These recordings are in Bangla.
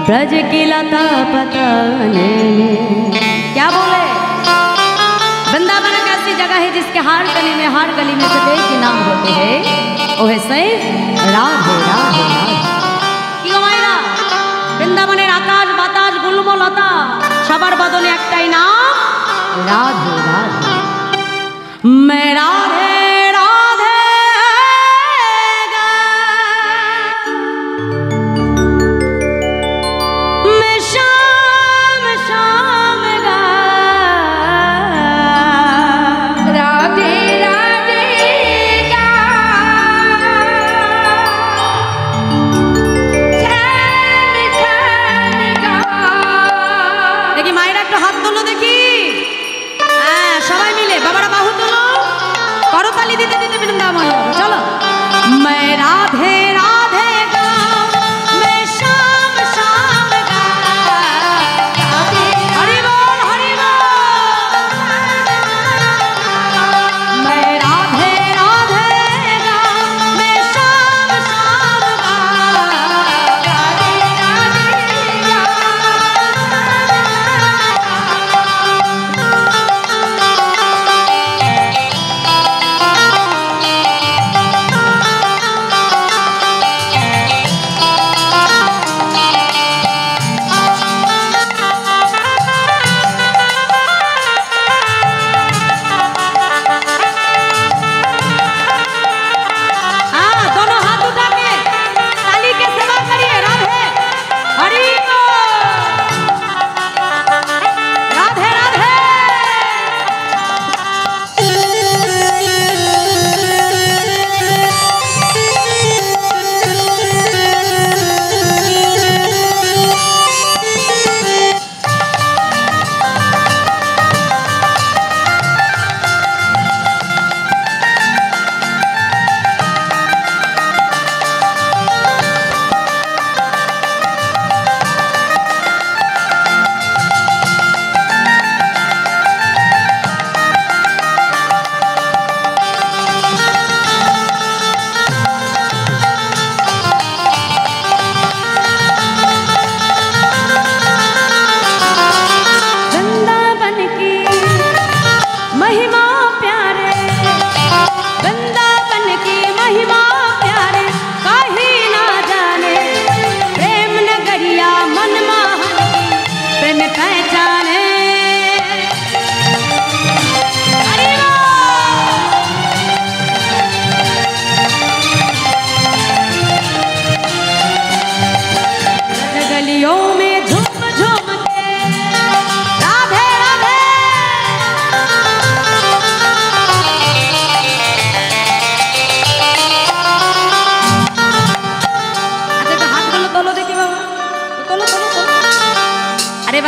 ब्रज की लता पताने में। क्या बोले? वृंदावन एक ऐसी जगह है जिसके हर गली में सिर्फ एक ही नाम होते हैं, वो है से राधे राधे राधे। কি গো মায়েরা, বৃন্দাবনের আকাশ বাতাস গুল্মলতা সবার বদনে একটাই নাম রাধে রাধে। मैं राधे चलो मैं राधे राधे गाऊं, मैं शाम शाम गाऊं, हरि बोल मैं राधे राधे गाऊं, मैं शाम शाम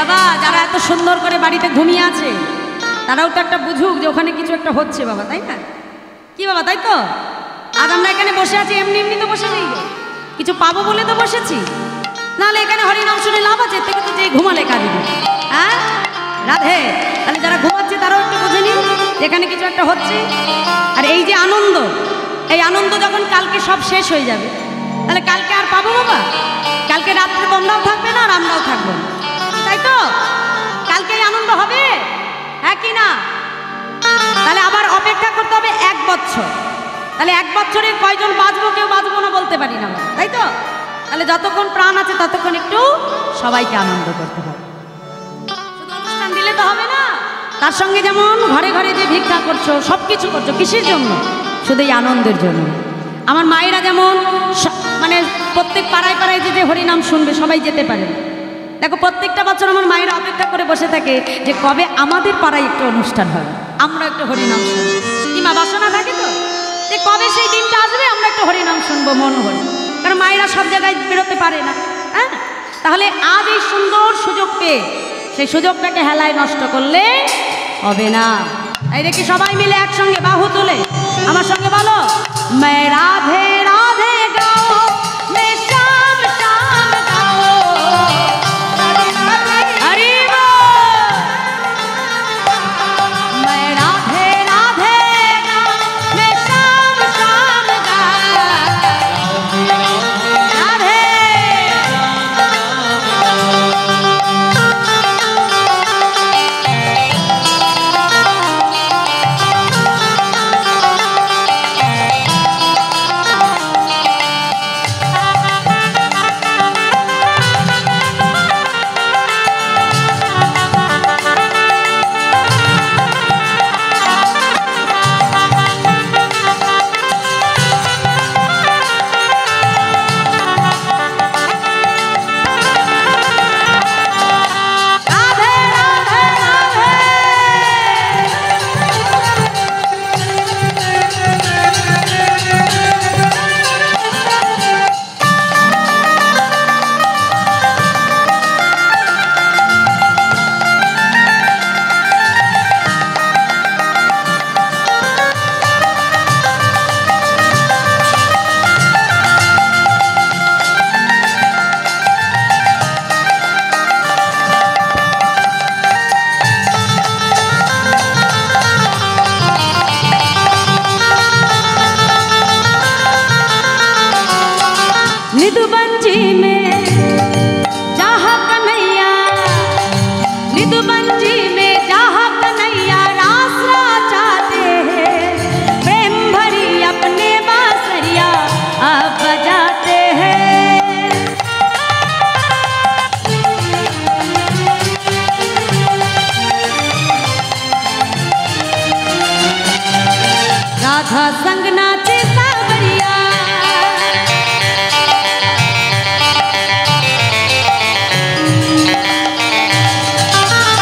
বাবা যারা এত সুন্দর করে বাড়িতে ঘুমিয়ে আছে তারাও তো একটা বুঝুক যে ওখানে কিছু একটা হচ্ছে বাবা, তাই না? কি বাবা, তাই তো? আজ আমরা এখানে বসে আছি এমনি এমনি তো বসে নেই, কিছু পাবো বলে তো বসেছি, নাহলে এখানে হরিনাম শুনে লাভ আছে? থেকে তো যে ঘুমালে কাঁদবে, হ্যাঁ রাধে। তাহলে যারা ঘুমাচ্ছে তারাও একটু বুঝে নিন এখানে কিছু একটা হচ্ছে। আর এই যে আনন্দ, এই আনন্দ যখন কালকে সব শেষ হয়ে যাবে তাহলে কালকে আর পাবো বাবা? কালকে রাত্রে তোমরাও থাকবে না আর আমরাও থাকবো না, তাই তো? কালকে আনন্দ হবে, হ্যাঁ কি না? তাহলে আবার অপেক্ষা করতে হবে 1 বছর। তাহলে 1 বছরে কয়জন বাঁচবো, কেউ বাঁচবো না বলতে পারি না, তাই তো? তাহলে যতক্ষণ প্রাণ আছে ততক্ষণ একটু সবাইকে আনন্দ করতে হবে। শুধু অনুষ্ঠান দিলে তো হবে না, তার সঙ্গে যেমন ঘরে ঘরে যে ভিক্ষা করছো, সব কিছু করছো, কিসের জন্য? শুধু এই আনন্দের জন্য। আমার মায়েরা যেমন মানে প্রত্যেক পাড়ায় পাড়ায় যে হরিনাম শুনবে সবাই যেতে পারে, দেখো প্রত্যেকটা বছর আমার মায়েরা অপেক্ষা করে বসে থাকে যে কবে আমাদের পাড়ায় একটু অনুষ্ঠান হবে, আমরা একটু হরিনাম শুনবো। কি মা বাসনা থাকে তো যে কবে সেই দিনটা আসবে আমরা একটু হরিনাম শুনবো মন ভরে, কারণ মায়েরা সব জায়গায় বেরোতে পারে না। হ্যাঁ, তাহলে আজ এই সুন্দর সুযোগ পেয়ে সেই সুযোগটাকে হেলায় নষ্ট করলে হবে না। এই দেখি সবাই মিলে একসঙ্গে বাহু তুলে আমার সঙ্গে বলো, मैं राधे राधे गाओ, मैं श्याम श्याम गाओ, हरि बोल। मैं राधे राधे गाओ, मैं श्याम श्याम गाओ, राधे। निधुबंजी में जहाँ कन्हैया, निधुबंजी में जहाँ कन्हैया रास रचाते हैं, प्रेम भरी अपने बांसुरिया अब बजाते हैं। राधा संग नाचे सावरिया,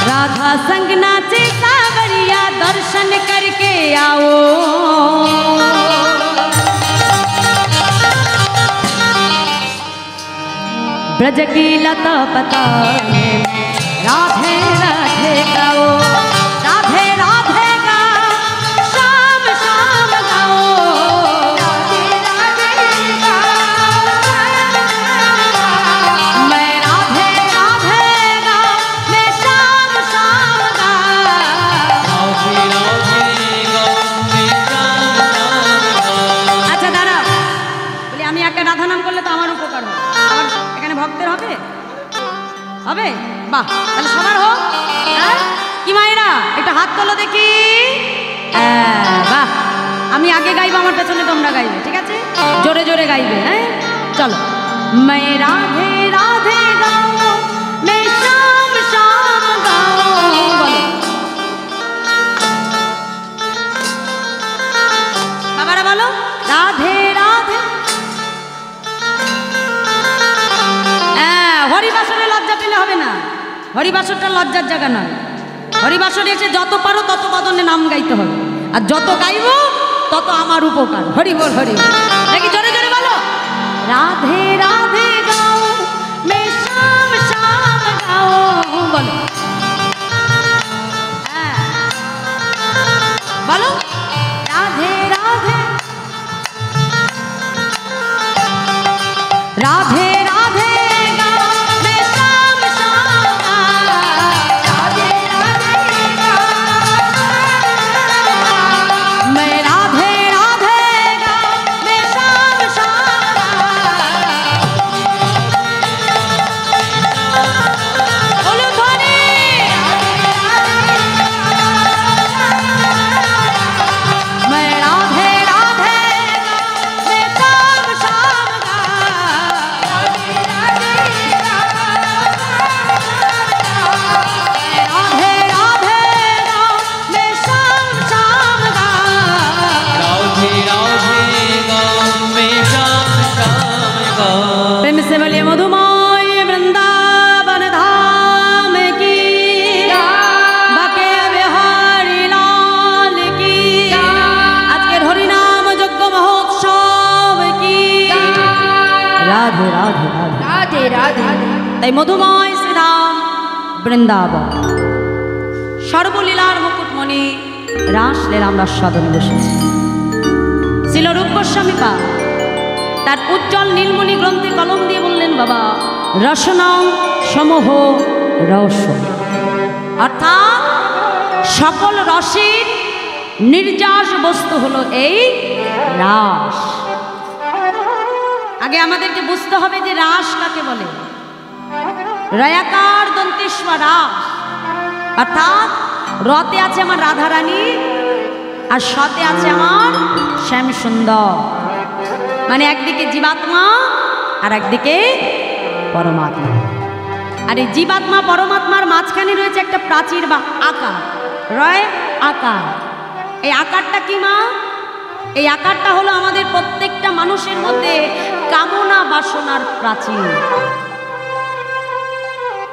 राधा संग नाचे सावरिया, दर्शन करके आओ। ब्रज की लता पता राधे राधे गाओ, राधे राधे गाओ, शाम शाम गाओ, राधे राधे गाओ। मैं राधे राधे गाओ, मैं शाम शाम गाओ। আচ্ছা দাঁড়াও, বলি আমি একটা রাধা নাম করলে তো আমার উপকার হবে, আমার এখানে ভক্তের হবে হবে? বাহ, তাহলে সবার হোক। কি মায়েরা একটা হাত তোলো দেখি। বাহ, আমি আগে গাইবো, আমার পেছনে তোমরা গাইবে, ঠিক আছে? জোরে জোরে গাইবে। হ্যাঁ চলো। मैं राधे राधे गाऊं, मैं शाम शाम गाऊं। বলো বাবারা, বলো রাধে রাধে। হরিবাসরে লজ্জা পেলে হবে না, হরিবাসরটা লজ্জার জায়গা নয়। হরিবাসরে এসে যত পারো তত বদনে নাম গাইতে হবে, আর যত গাইবো তত আমার উপকার। হরি বল হরি বল। দেখি জোরে জোরে বলো। রাধে রাধে গাও, मैं शाम शाम गाओ। বলো বলো রাধে রাধে রাধে রাধে গাও, मैं शाम शाम गाओ। राधे राधे गाओ, मैं राधे राधे गाओ, मैं शाम शाम गाओ। बोलो ध्वनि। मैं राधे राधे गाओ, मैं शाम शाम गाओ। राधे राधे गाओ, मैं शाम शाम गाओ। प्रेम से बोलिए मधुमाय वृंदावन धाम की, बाके बिहारी लाल की, আজকের হরিনাম যজ্ঞ মহোৎসব কি। রাধে রাধে রাধে রাধে। তাই মধুময় শ্রীরাম বৃন্দাবন সর্বলীলার মুকুটমণি রাসলীলা আমরা সাধনে বসেছি। ছিল রূপ গোস্বামী পা তার উজ্জ্বল নীলমণি গ্রন্থে কলম দিয়ে বললেন, বাবা রসনাং সমহ রস, অর্থাৎ সকল রসের নির্যাস বস্তু হলো এই রাস। আগে আমাদেরকে বুঝতে হবে যে রাস কাকে বলে। রয়াকার দন্তেশ্বর রাস, অর্থাৎ রতে আছে আমার রাধারানী আর সতে আছে আমার শ্যাম সুন্দর। মানে একদিকে জীবাত্মা আর একদিকে পরমাত্মা। আর এই জীবাত্মা পরমাত্মার মাঝখানে রয়েছে একটা প্রাচীর বা আকার, রয় আকার। এই আকারটা কি মা? এই আকারটা হলো আমাদের প্রত্যেকটা মানুষের মধ্যে কামনা বাসনার প্রাচীর।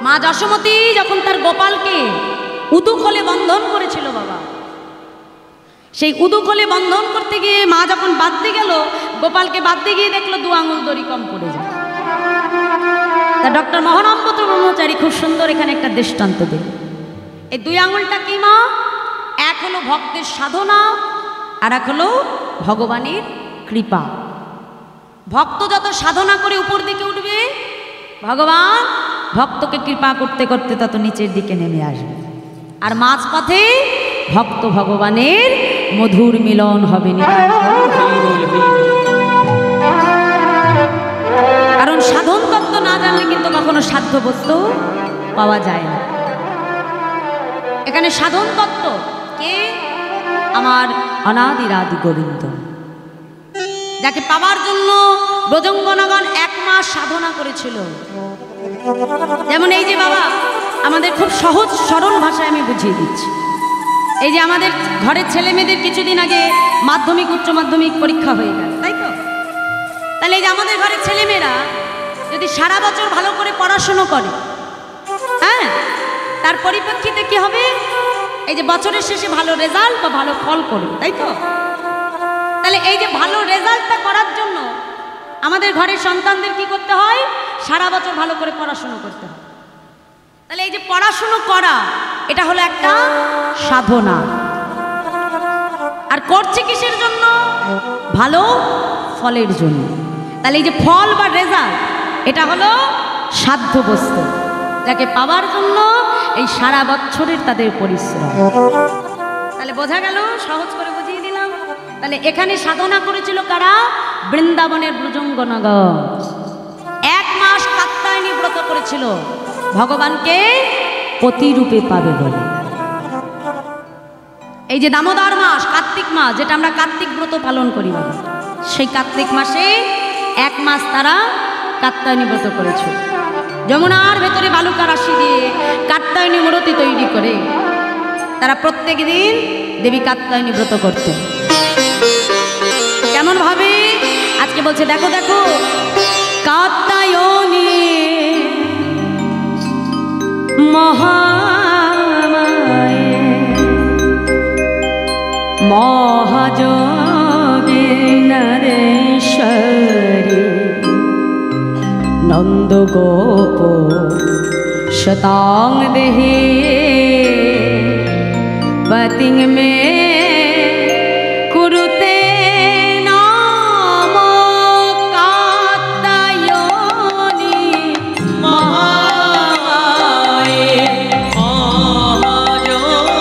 মা যশোমতী যখন তার গোপালকে উদুকলে বন্ধন করেছিল বাবা, সেই উদুকলে বন্ধন করতে গিয়ে মা যখন বাঁধতে গেল, গোপালকে বাঁধতে গিয়ে দেখলো 2 আঙুল দড়ি কম পড়ে যায়। তা ডক্টর মহানামপুত্র ব্রহ্মচারী খুব সুন্দর এখানে একটা দৃষ্টান্ত দিল। এই 2 আঙুলটা কি মা? এক হলো ভক্তের সাধনা, আর এক হলো ভগবানের কৃপা। ভক্ত যত সাধনা করে উপর দিকে উঠবে, ভগবান ভক্তকে কৃপা করতে করতে তত নিচের দিকে নেমে আসবে। আর মাঝপথে ভক্ত ভগবানের মধুর মিলন হবে। আর কারণ সাধন তত্ত্ব না জানলে কিন্তু কখনো সাধ্য বস্তু পাওয়া যায় না। এখানে সাধন তত্ত্ব কে? আমার অনাদিরাদি গোবিন্দ, যাকে পাওয়ার জন্য ব্রজঙ্গনাগণ 1 মাস সাধনা করেছিল। যেমন এই যে বাবা, আমাদের খুব সহজ সরল ভাষায় আমি বুঝিয়ে দিচ্ছি। এই যে আমাদের ঘরের ছেলে মেয়েদের কিছুদিন আগে মাধ্যমিক উচ্চ মাধ্যমিক পরীক্ষা হয়ে গেল, তাই তো? তাহলে এই যে আমাদের ঘরের ছেলেমেয়েরা যদি সারা বছর ভালো করে পড়াশুনো করে, হ্যাঁ, তার পরিপ্রেক্ষিতে কি হবে? এই যে বছরের শেষে ভালো রেজাল্ট বা ভালো ফল করবে, তাই তো? তাহলে এই যে ভালো রেজাল্টটা করার জন্য আমাদের ঘরের সন্তানদের কি করতে হয়? সারা বছর ভালো করে পড়াশুনো করতে হয়। তাহলে এই যে পড়াশুনো করা, এটা হলো একটা সাধনা। আর করছে কিসের জন্য? ভালো ফলের জন্য। তাহলে এই যে ফল বা রেজাল্ট, এটা হলো সাধ্য বস্তু, যাকে পাওয়ার জন্য এই সারা বছরের তাদের পরিশ্রম। তাহলে বোঝা গেল, সহজ করে বুঝিয়ে দিলাম। তাহলে এখানে সাধনা করেছিল কারা? বৃন্দাবনের ব্রজঙ্গনাগণ 1 মাস কাত্যায়নী ব্রত করেছিল, ভগবানকে পতিরূপে পাবে বলে। এই যে দামোদর মাস, কার্তিক মাস, যেটা আমরা কার্তিক ব্রত পালন করি বাবা, সেই কার্তিক মাসে 1 মাস তারা কাত্যায়নী ব্রত করেছিল। যমুনার ভেতরে বালুকা রাশি দিয়ে কাত্যায়নী মূর্তি তৈরি করে তারা প্রত্যেক দিন দেবী কাত্যায়নী ব্রত করত। কেমন ভাবে? আজকে বলছে দেখো দেখো, কাত্যায়নী মহামায়ে মহাযোগে নরেশ্বরী নন্দ গোপ শতাং দেহে পতিং মে কুরুতে নাম কাত্যায়নী মহামায়ে মহাযোগে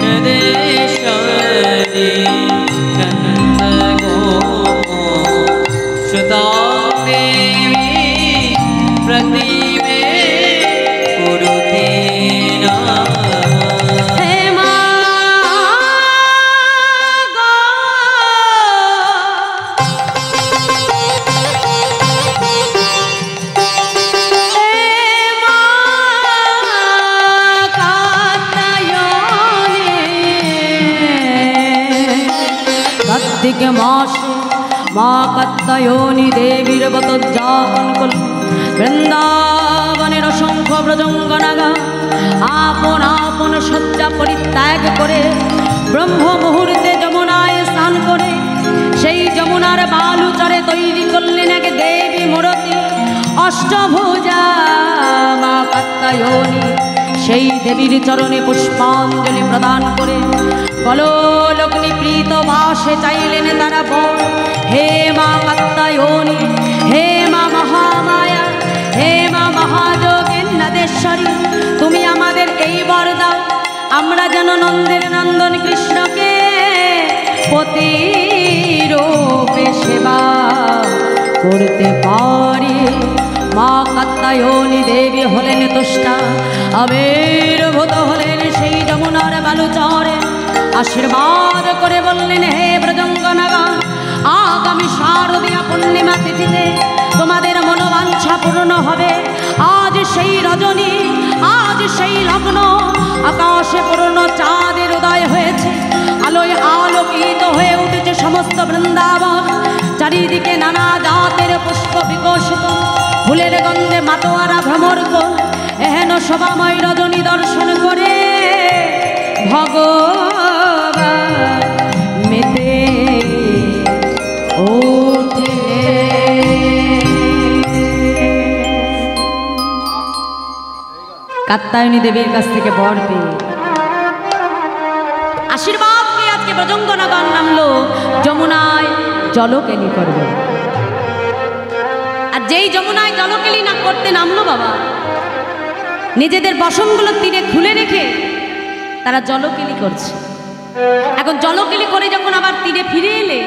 নরেশ্বরী নন্দ গোপ শতাং দেহে प्रतिमे कुरुते नमः। हे मा गो हे मा कात्यायनी कार्तिक मास মা কাত্যায়নী দেবীর ব্রত উদযাপন করল বৃন্দাবনের অসংখ্য ব্রজঙ্গনাগা আপন আপন শয্যা পরিত্যাগ করে ব্রহ্ম মুহূর্তে যমুনায় স্নান করে সেই যমুনার বালুচরে তৈরি করলেন এক দেবী মূর্তি অষ্টভুজা মা কাত্যায়নী। সেই দেবীর চরণে পুষ্পাঞ্জলি প্রদান করে কলোলগ্নি প্রীত বাসে চাইলেন তারা বর। হে মা কাত্যায়নী, হে মা মহামায়া, হে মা মহাযোগেশ্বরী, তুমি আমাদের এই বর দাও, আমরা যেন নন্দের নন্দন কৃষ্ণকে পতিরূপে সেবা করতে পারি। মা কাত্যায়নী দেবী হলেন তুষ্টা, আবির্ভূত হলেন সেই যমুনার বালুচরে, আশীর্বাদ করে বললেন হে ব্রজঙ্গনাগণ, আগামী শারদীয়া পূর্ণিমা তিথিতে তোমাদের মনোবাঞ্ছা পূর্ণ হবে। আজ সেই রজনী, আজ সেই লগ্ন, আকাশে পূর্ণ চাঁদের উদয় হয়েছে, আলোয় আলোকিত হয়ে উঠেছে সমস্ত বৃন্দাবন। চারিদিকে নানা জাতের পুষ্প বিকশিত, ফুলের গন্ধে মাতোয়ারা ভ্রমর কর। এহেন শোভাময় রজনী দর্শন করে ভগবান মেতে ওঠে। কাত্যায়নী দেবীর কাছ থেকে বর পেয়ে আশীর্বাদ পেয়ে আজকে ব্রজঙ্গনাগণ নামলো যমুনায় জলকেলি করবে। আর যেই যমুনায় জলকেলি না করতে নামলো বাবা, নিজেদের বসনগুলো তীরে খুলে রেখে তারা জলকেলি করছে। এখন জলকেলি করে যখন আবার তীরে ফিরে এলে,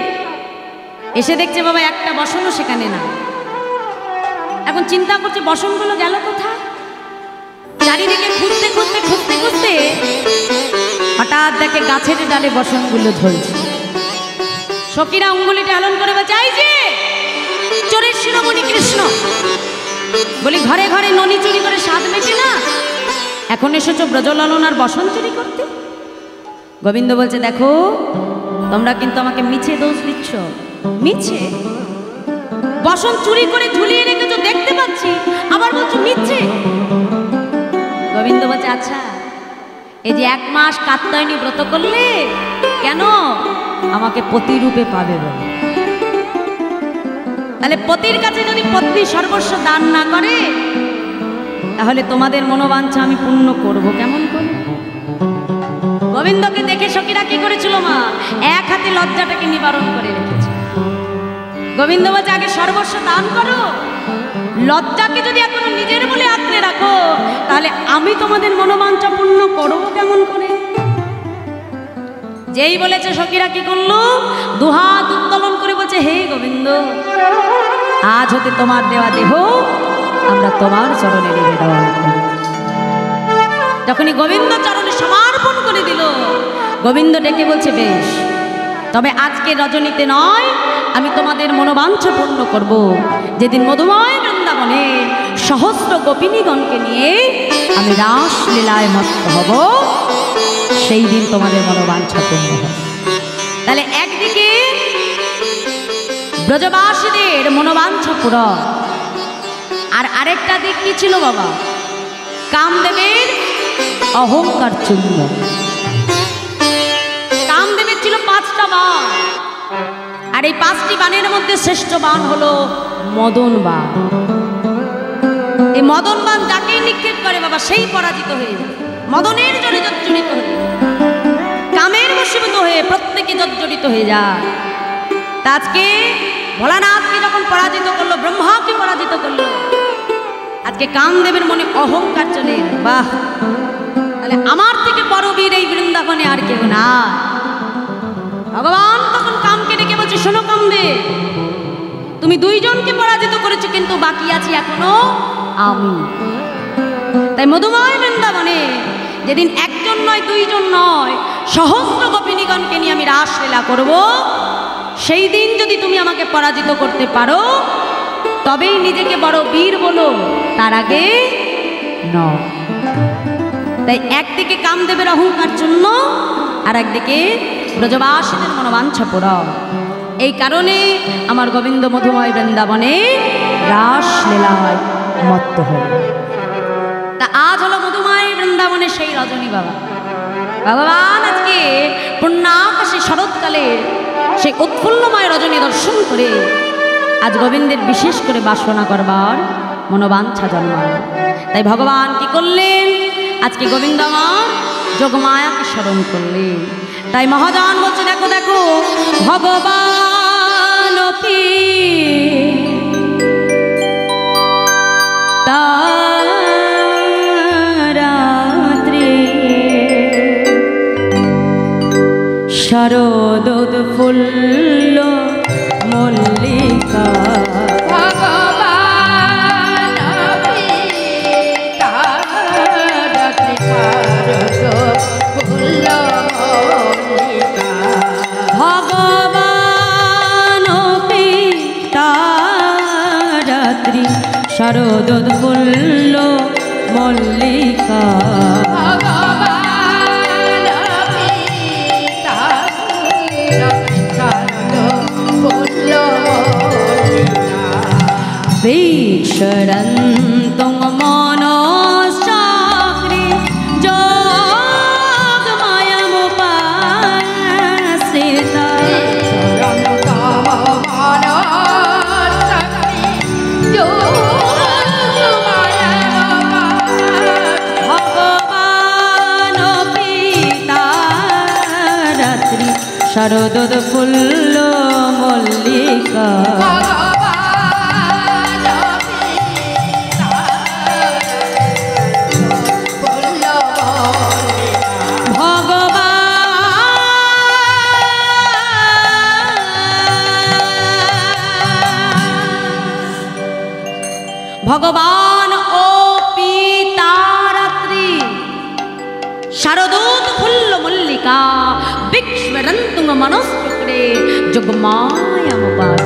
এসে দেখছে বাবা একটা বসনও সেখানে না। এখন চিন্তা করছে বসনগুলো গেল কোথায়। চারিদিকে খুঁজতে খুঁজতে খুঁজতে খুঁজতে হঠাৎ দেখে গাছের ডালে বসনগুলো ঝুলছে। সখীরা অঙ্গুলিটা হেলন করে বলছে, এই যে চোরের শিরোমণি কৃষ্ণ, বলি ঘরে ঘরে ননি চুরি করে স্বাদ মেটে না, এখন এসেছো ব্রজলালনার বসন চুরি করতে। গোবিন্দ বলছে, দেখো তোমরা কিন্তু আমাকে মিছে দোষ দিচ্ছ। মিছে? বসন চুরি করে ঝুলিয়ে রেখেছো দেখতে পাচ্ছি, আবার বলছো মিছে। গোবিন্দ বলছে, আচ্ছা এই যে 1 মাস কাত্যায়নী ব্রত করলে কেন? আমাকে পতি রূপে পাবে বলে। তাহলে পতির কাছে যদি পত্নী সর্বস্ব দান না করে, তাহলে তোমাদের মনোবাঞ্ছা আমি পূর্ণ করব কেমন করে? গোবিন্দকে দেখে সখীরা কি করেছিল মা? এক হাতে লজ্জাটাকে নিবারণ করে রেখেছে। গোবিন্দ বলছে, আগে সর্বস্ব দান করো, লজ্জাকে যদি এখনো নিজের বলে আঁকড়ে রাখো, তাহলে আমি তোমাদের মনোবাঞ্ছা পূর্ণ করবো কেমন করে? যেই বলেছে সখীরা কি করলো? দুহাত উত্তোলন করে বলছে, হে গোবিন্দ, আজ হতে তোমার দেওয়া দেহ আমরা তোমার চরণে নিবেদন করি। যখনই গোবিন্দ চরণে সমর্পণ করে দিল, গোবিন্দ ডেকে বলছে, বেশ, তবে আজকে রজনীতে নয়, আমি তোমাদের মনোবাঞ্ছা পূর্ণ করব। যেদিন মধুময় বৃন্দাবনে সহস্র গোপিনীগণকে নিয়ে আমি রাসলীলায় মত্ত হব, সেই দিন তোমাদের মনোবাঞ্ছা পূর্ণ হবে। তাহলে একদিকে ব্রজবাসীদের মনোবাঞ্ছা পূরণ, আর আরেকটা দিক কি ছিল বাবা? কামদেবের অহংকার চূর্ণ। কামদেবের ছিল 5টা বাণ, আর এই 5টি বাণের মধ্যে শ্রেষ্ঠ বাণ হলো মদন বাণ। এই মদন বাণ যাকেই নিক্ষেপ করে বাবা, সেই পরাজিত হয়ে যায়। মদনের জন্য জর্জরিত হয়ে যায়, কামের বশীভূত হয়ে প্রত্যেকে জর্জরিত হয়ে যায়। তা আজকে ভোলানাথকে যখন পরাজিত করলো, ব্রহ্মাকে পরাজিত করলো, আজকে কামদেবের মনে অহংকার চলে এলো, বাহ, তাহলে আমার থেকে বড় বীর এই বৃন্দাবনে আর কেউ না। ভগবান তখন কামকে ডেকে বলছে, শোনো কামদেব, তুমি 2 জনকে পরাজিত করেছো, কিন্তু বাকি আছি এখনো আমি। তাই মধুময় বৃন্দাবনে যেদিন 1 জন নয়, 2 জন নয়, সহস্র গোপিনীগণকে নিয়ে আমি রাসলীলা করব, সেই দিন যদি তুমি আমাকে পরাজিত করতে পারো, তবেই নিজেকে বড় বীর বলো, তার আগে নয়। তাই একদিকে কামদেবের অহংকার চূর্ণ, আর একদিকে ব্রজবাসীদের মনোবাঞ্ছা পূরণ। এই কারণে আমার গোবিন্দ মধুময় বৃন্দাবনে রাসলীলায় মত্ত হল। তা আজ হলো মধুময় বৃন্দাবনে সেই রজনী বাবা। ভগবান আজকে পূর্ণাকাশে শরৎকালের সেই উৎফুল্লময় রজনী দর্শন করে আজ গোবিন্দের বিশেষ করে বাসনা করবার মনোবাঞ্ছা জন্মাল। তাই ভগবান কি করলেন? আজকে গোবিন্দ আমার যোগমায়াকে স্মরণ করলেন। তাই মহাজন বলছে, দেখো দেখো ভগবান তারাত্রি শারদোদ ফুল্ল মল্লিকা, শারদোদ ফুল্ল মল্লিকা, বীক্ষরন্তং মনশ্চাক্রে যোগমায়ামুপাশ্রিতা, শারদোদ ফুল্ল মল্লিকা, ভগবান ও পিতারাত্রি শারদূত ফুল্ল মল্লিকা বিক্ষ্মরন্তুং মনশ্চক্রে যোগমায়ামুপাস।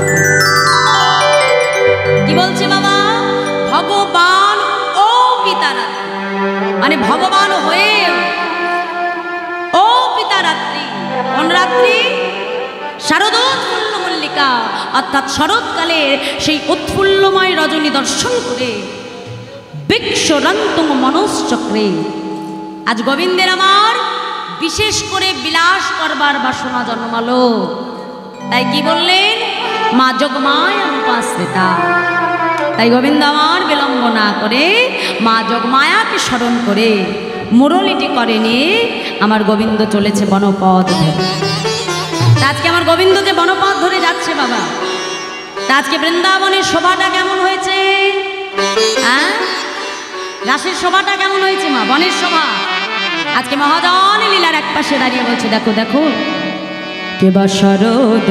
কি বলছে বাবা? ভগবান ও পিতারাত্রি মানে ভগবান হয়ে ও পিতারাত্রি। কোন রাত্রি? শারদূত ফুল্ল মল্লিকা অর্থাৎ শরৎকালের সেই উৎফুল্লময় রজনী দর্শন করে বিক্ষরন্তুং মনশ্চক্রে। আজ গোবিন্দের আমার বিশেষ করে বিলাস করবার বাসনা জন্মালো, তাই কি বললেন? মা যোগমায়ানুপাশ্রিতা। তাই গোবিন্দ আমার বিলম্ব না করে মা যোগমায়াকে স্মরণ করে মুরলিটি করে নিয়ে আমার গোবিন্দ চলেছে বনপথ ধরে। আজকে আমার গোবিন্দ যে বনপথ ধরে যাচ্ছে বাবা, আজকে বৃন্দাবনের শোভাটা কেমন হয়েছে? হ্যাঁ, রাসের শোভাটা কেমন হয়েছে মা? বনের শোভা। আজকে মহাজন লীলার এক পাশে দাঁড়িয়ে বলছে, দেখো দেখো কেবা শরদ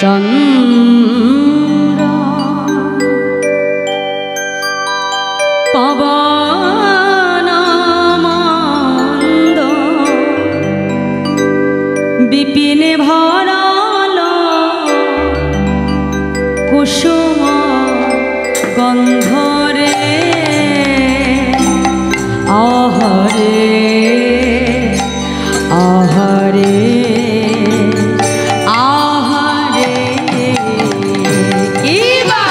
চন্দ্র পবন মন্দ বিপিনে ভরাল কুসুম গন্ধরে আহরে আহরে আহরে কিবা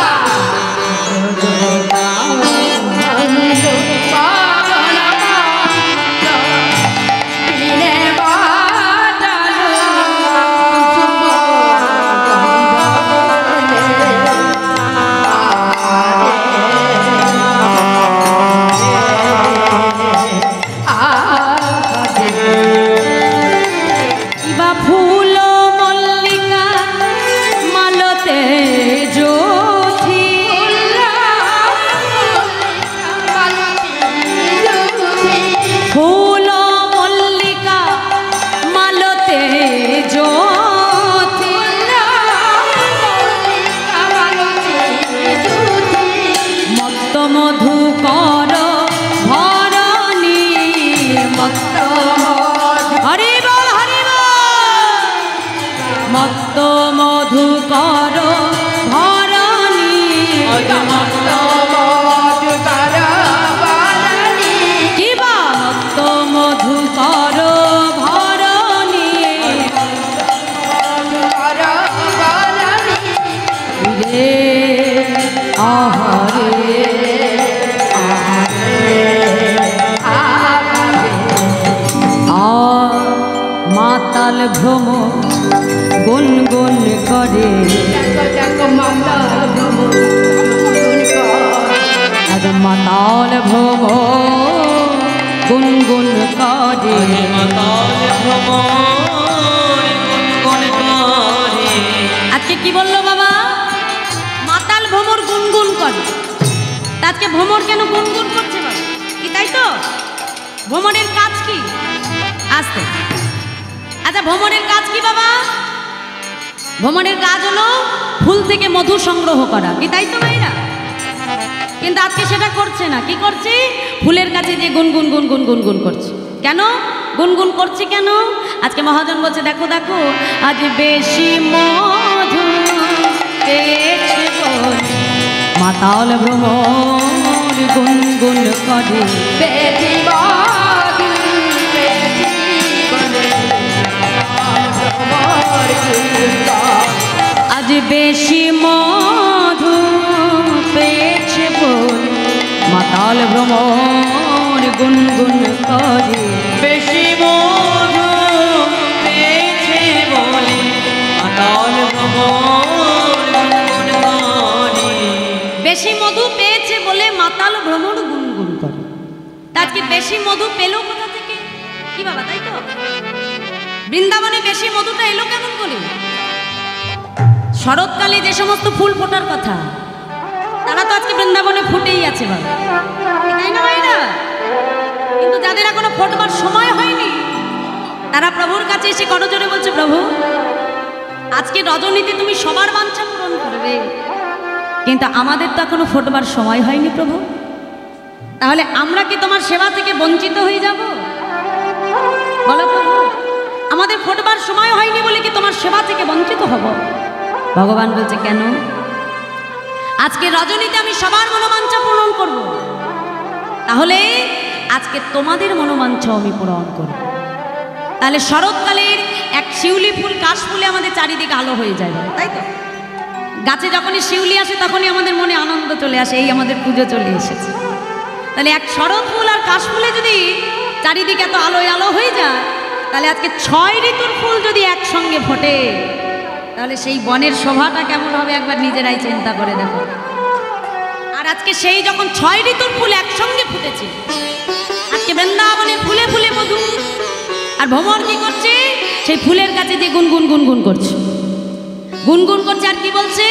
মাতাল ভ্রম গুনগুন করে আজ মাতাল ভ্রম গুনগুন করে আজকে কি বললো বাবা? মাতাল ভ্রমর গুনগুন করে। আজকে ভ্রমর কেন গুনগুন করছে বাবা? কি তাই তো? ভ্রমরের কাজ কি? আসতে আচ্ছা, ভ্রমণের কাজ কি বাবা? ভ্রমণের কাজ হলো ফুল থেকে মধু সংগ্রহ করা, কি তাই তো ভাইরা? কিন্তু আজকে সেটা করছে না। কি করছে? ফুলের কাছে দিয়ে গুনগুন গুনগুন গুনগুন করছে। কেন গুনগুন করছে? কেন? আজকে মহাজন বলছে, দেখো দেখো আজ বেশি মধু পেয়েছে বলে মাতাল ভ্রমর গুনগুন করে বেশি আজ বেশি মধু পেয়েছে বল মাতাল ভ্রমর গুনগুন করে বেশি মধু পেয়েছে বলে মাতাল ভ্রমর গুনগুন করে। বেশি মধু পেয়েছে বলে মাতাল ভ্রমর গুনগুন করে। তার কি বেশি মধু পেল কোথা থেকে? কি বাবা তাই তো? বৃন্দাবনে বেশি মধুটা এলো কেমন করে? শরৎকালে যে সমস্ত ফুল ফোটার কথা, তারা তো আজকে বৃন্দাবনে ফুটেই আছে বাবা, তাই না ভাইরা? কিন্তু যাদের এখনো ফোটবার সময় হয়নি, তারা প্রভুর কাছে এসে করজোরে বলছে, প্রভু আজকে রজনীতে তুমি সবার বাঞ্ছা পূরণ করবে। কিন্তু আমাদের তো এখনো ফোটবার সময় হয়নি প্রভু। তাহলে আমরা কি তোমার সেবা থেকে বঞ্চিত হয়ে যাব? বলো প্রভু, আমাদের ফোটবার সময় হয়নি বলে কি তোমার সেবা থেকে বঞ্চিত হব? ভগবান বলছে কেন? আজকে রজনীতে আমি সবার মনোবাঞ্ছা পূরণ করব, তাহলে আজকে তোমাদের মনোবাঞ্ছাও আমি পূরণ করব। তাহলে শরৎকালের এক শিউলি ফুল কাশ ফুলে আমাদের চারিদিকে আলো হয়ে যায়, তাই তো? গাছে যখনই শিউলি আসে তখনই আমাদের মনে আনন্দ চলে আসে, এই আমাদের পুজো চলে এসেছে। তাহলে এক শরৎ ফুল আর কাশ ফুলে যদি চারিদিকে এত আলোয় আলো হয়ে যায়, তাহলে আজকে 6 ঋতুর ফুল যদি একসঙ্গে ফোটে, তাহলে সেই বনের শোভাটা কেমন হবে একবার নিজেরাই চিন্তা করে দেখো। আর আজকে সেই যখন 6 ঋতুর ফুল একসঙ্গে ফুটেছে, আজকে বৃন্দাবনে ফুলে ফুলে মধু, আর ভ্রমর কি করছে? সেই ফুলের কাছে দিয়ে গুনগুন গুনগুন করছে, গুনগুন করছে। আর কি বলছে?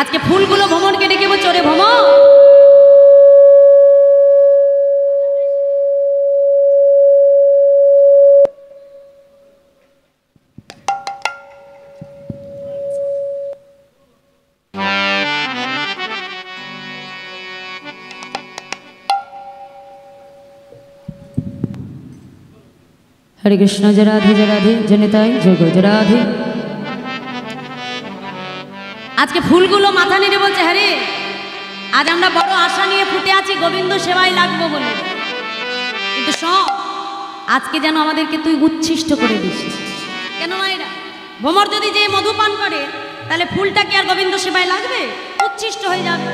আজকে ফুলগুলো ভ্রমরকে ডেকে বলছে, ওরে ভ্রমর, হরে কৃষ্ণ জয় রাধে জয় রাধে জনিতাই জয় গো জয় রাধে। আজকে ফুলগুলো মাথা নেড়ে বলছে, হ্যাঁ আজ আমরা বড় আশা নিয়ে ফুটে আছি গোবিন্দ সেবায় লাগবো বলে, কিন্তু সব আজকে যেন আমাদেরকে তুই উচ্ছিষ্ট করে দিস। কেন মায়েরা? ভ্রমর যদি যে মধু পান করে, তাহলে ফুলটা কি আর গোবিন্দ সেবায় লাগবে? উচ্ছিষ্ট হয়ে যাবে।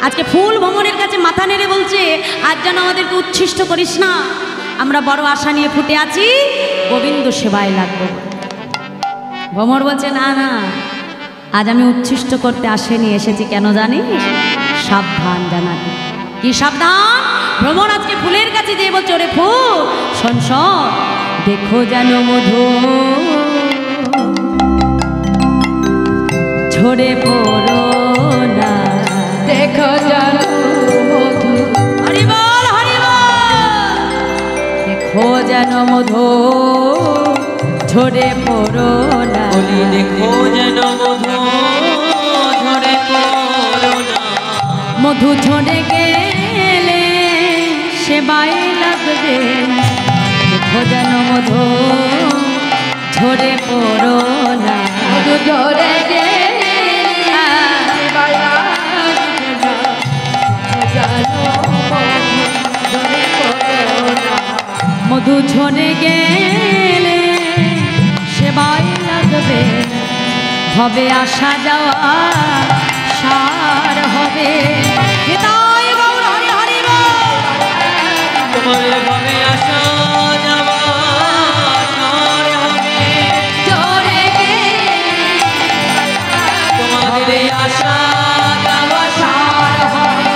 আজকে ফুল ভ্রমরের কাছে মাথা নেড়ে বলছে, আজ যেন আমাদেরকে উচ্ছিষ্ট করিস না, আমরা বড় আশা নিয়ে ফুটে আছি গোবিন্দ সেবায় লাগবো। ভ্রমর বলছে, না না, আজ আমি উচ্ছিষ্ট করতে আসেনি, এসেছি কেন জানিস? সাবধান জানাতে। কি সাবধান? ভ্রমর আজকে ফুলের কাছে দিয়ে বলছে, ওরে ফুল শোন শোন, দেখো যেন মধু ঝরে পড়ো না, দেখো যেন মধু, হরি বল হরি বল, দেখো যেন মধু ঝরে পড়ো না, বলি দেখো যেন মধু ঝরে পড়ো না, মধু ঝরে গেলে সেবায় লাগবে, দেখো যেন মধু ঝরে পড়ো না, মধু ঝরে গেলে সেবায় লাগবে না, যেন ঝরে পড়ো না, মধু ঝরে গেলে সেবায় লাগবে, হবে আসা যাওয়া সার হবে। হৃদয় গৌর হরি হরি বল। তোমার ভাবে আসা যাওয়া সার হবে, ঝরে গেলে তোমাদের আসা যাওয়া সার হবে,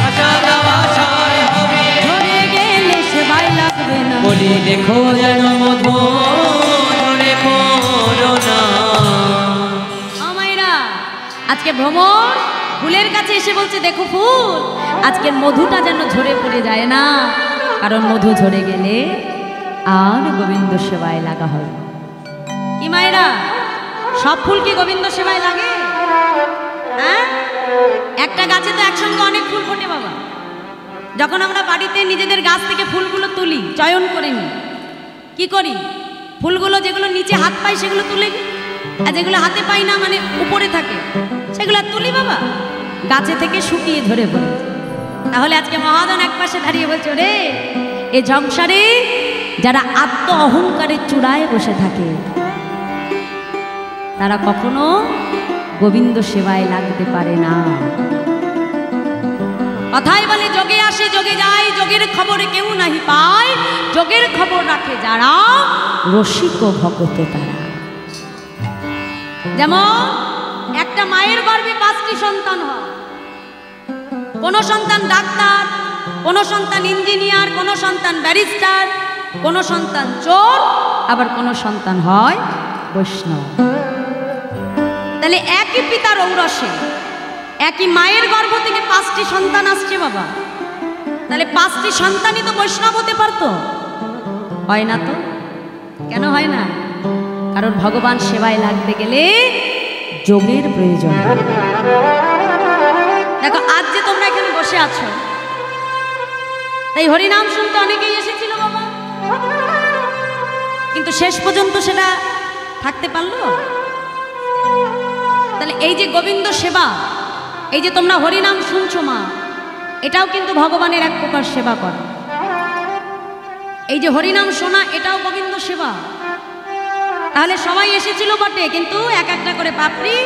আসা যাওয়া সার হবে, ঝরে গেলে সেবায় লাগবে না, বলি দেখো যেন মধু ঝরে পড়ো না। আমায়রা আজকে ভ্রমর ফুলের কাছে এসে বলছে, দেখো ফুল, আজকের মধুটা যেন ঝরে পড়ে যায় না, কারণ মধু ঝরে গেলে আর গোবিন্দ সেবায় লাগা হয়। কি মায়েরা, সব ফুল কি গোবিন্দ সেবায় লাগে? হ্যাঁ, একটা গাছে তো একসঙ্গে অনেক ফুল ফোটে বাবা। যখন আমরা বাড়িতে নিজেদের গাছ থেকে ফুলগুলো তুলি, চয়ন করে নিই, কি করি? ফুলগুলো যেগুলো নিচে হাত পাই সেগুলো তুলে নিই, আর যেগুলো হাতে পাই না, মানে উপরে থাকে, সেগুলো আর তুলি বাবা, গাছে থেকে শুকিয়ে ধরে পড়ে। তাহলে আজকে মহাজন এক পাশে দাঁড়িয়ে বলছে, রে এ সংসারে যারা আত্ম অহংকারের চূড়ায় বসে থাকে, তারা কখনো গোবিন্দ সেবায় লাগতে পারে না। কথাই বলে, যোগে আসে যোগে যায়, যোগের খবরে কেউ নাহি পায়, যোগের খবর রাখে যারা রসিক ভক্ত তারা। যেমন একটা মায়ের গর্ভে 5টি সন্তান হয়, কোন সন্তান ডাক্তার, কোন সন্তান ইঞ্জিনিয়ার, কোন সন্তান ব্যারিস্টার, কোন সন্তান চোর, আবার কোন সন্তান হয় বৈষ্ণব। তাহলে একই পিতার ঔরসে একই মায়ের গর্ভ থেকে 5টি সন্তান আসছে বাবা। তাহলে 5টি সন্তানই তো বৈষ্ণব হতে পারতো, হয় না তো? কেন হয় না? কারণ ভগবান সেবায় লাগতে গেলে যোগের প্রয়োজন। দেখো আজ যে তোমরা এখানে বসে আছো, তাই হরিনাম শুনতে অনেকেই এসেছিল বাবা, কিন্তু শেষ পর্যন্ত সেটা থাকতে পারলো? তাহলে এই যে গোবিন্দ সেবা, এই যে তোমরা হরিনাম শুনছো মা, এটাও কিন্তু ভগবানের এক প্রকার সেবা করা। এই যে হরিনাম শোনা, এটাও গোবিন্দ সেবা। তাহলে সবাই এসেছিল বটে, কিন্তু এক একটা করে পাপড়ি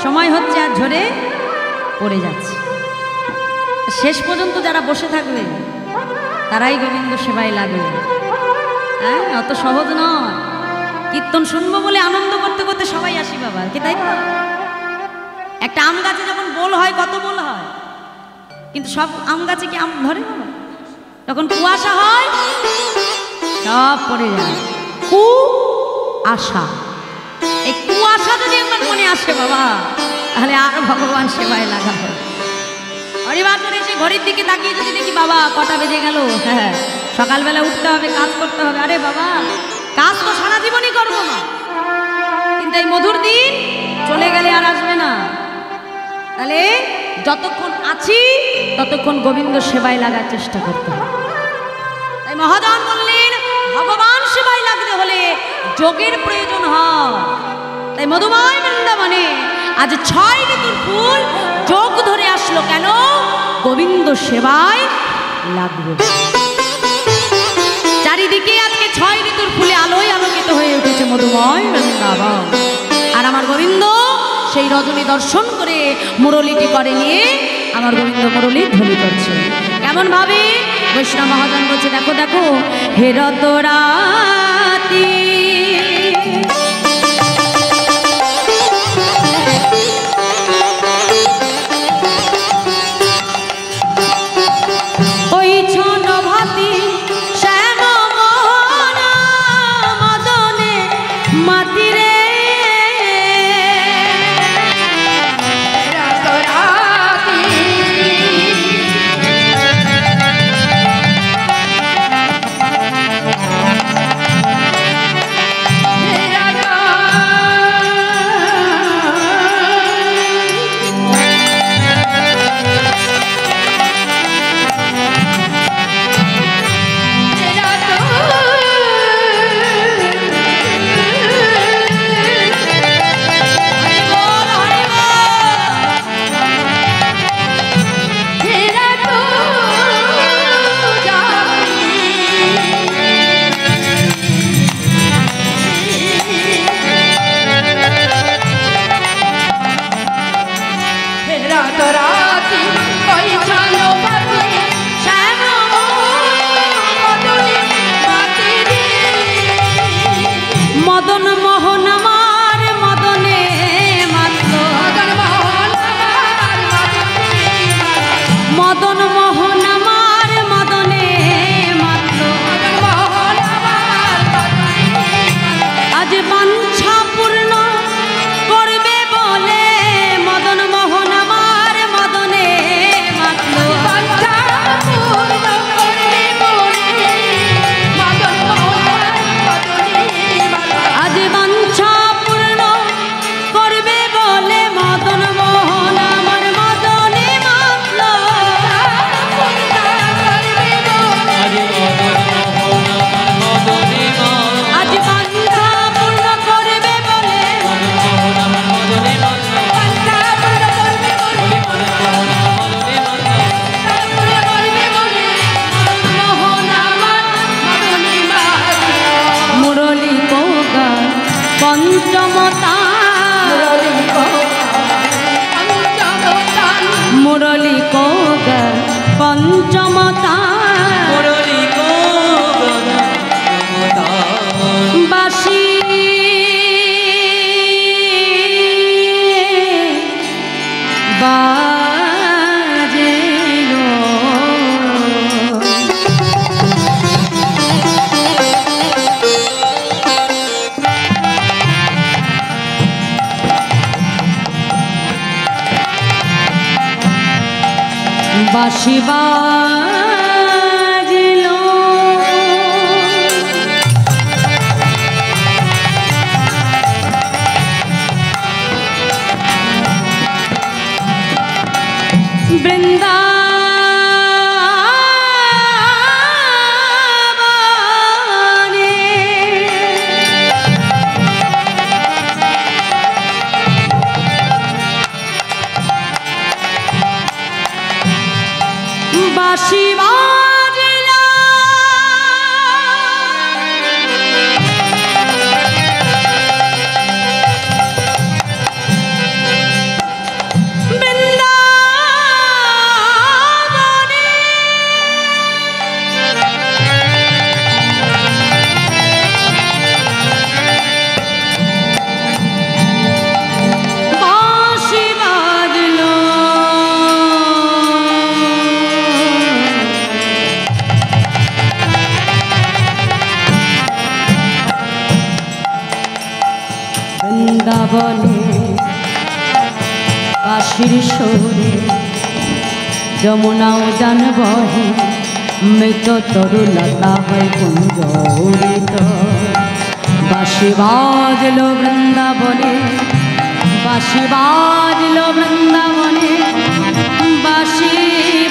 সময় হচ্ছে আর ঝরে পড়ে যাচ্ছে। শেষ পর্যন্ত যারা বসে থাকবে তারাই গোবিন্দ সেবায় লাগবে। হ্যাঁ, অত সহজ নয়। কীর্তন শুনবো বলে আনন্দ করতে করতে সবাই আসি বাবা, কি তাই তো? একটা আম গাছে যখন বোল হয়, কত বোল হয়, কিন্তু সব আম গাছে কি আম ধরে বাবা? যখন কুয়াশা হয় সব পড়ে যায়। আশা, এই কুয়াশা যদি একবার মনে আসে বাবা, তাহলে আর ভগবান সেবায় লাগা হয়। হরিবাসরে এসে ঘড়ির দিকে তাকিয়ে যদি দেখি বাবা কটা বেজে গেল, হ্যাঁ সকালবেলা উঠতে হবে, কাজ করতে হবে। আরে বাবা, কাজ তো সারা জীবনই করবো না, কিন্তু এই মধুর দিন চলে গেলে আর আসবে না। তাহলে যতক্ষণ আছি ততক্ষণ গোবিন্দ সেবায় লাগার চেষ্টা করতে হবে। তাই মহাজন বললেন, ভগবান সেবায় লাগতে হলে যোগের প্রয়োজন হয়। তাই মধুময় বৃন্দাবনে আজ 6 ঋতুর ফুল যোগ ধরে আসলো কেন? গোবিন্দ সেবায় লাগবে। চারিদিকে আজকে 6 ঋতুর ফুলে আলোয় আলোকিত হয়ে উঠেছে মধুময় বৃন্দাবন। আর আমার গোবিন্দ সেই রজনী দর্শন করে মুরলীটি করে নিয়ে আমার গোবিন্দ মুরলী ধ্বনি করছে। কেমন ভাবে? বৈষ্ণব মহাজন বলছে, দেখো দেখো হে রতরাতি ওই ছন ভাতি শ্যাম মোহন মদনে মাতিরে মুরলী কোগা পঞ্চমতা বাসি বাজেলো বাঁশি বাজলো বৃন্দাবনে বাঁশি বাজল বৃন্দাবনে বাঁশি বাজল বৃন্দাবনে বাঁশির সুরে যমুনা উজান বহে মৃত তরুলতা হয় কুঞ্জরিত বাঁশি বাজল বৃন্দাবনে বাঁশি বাজল বৃন্দাবনে বাঁশি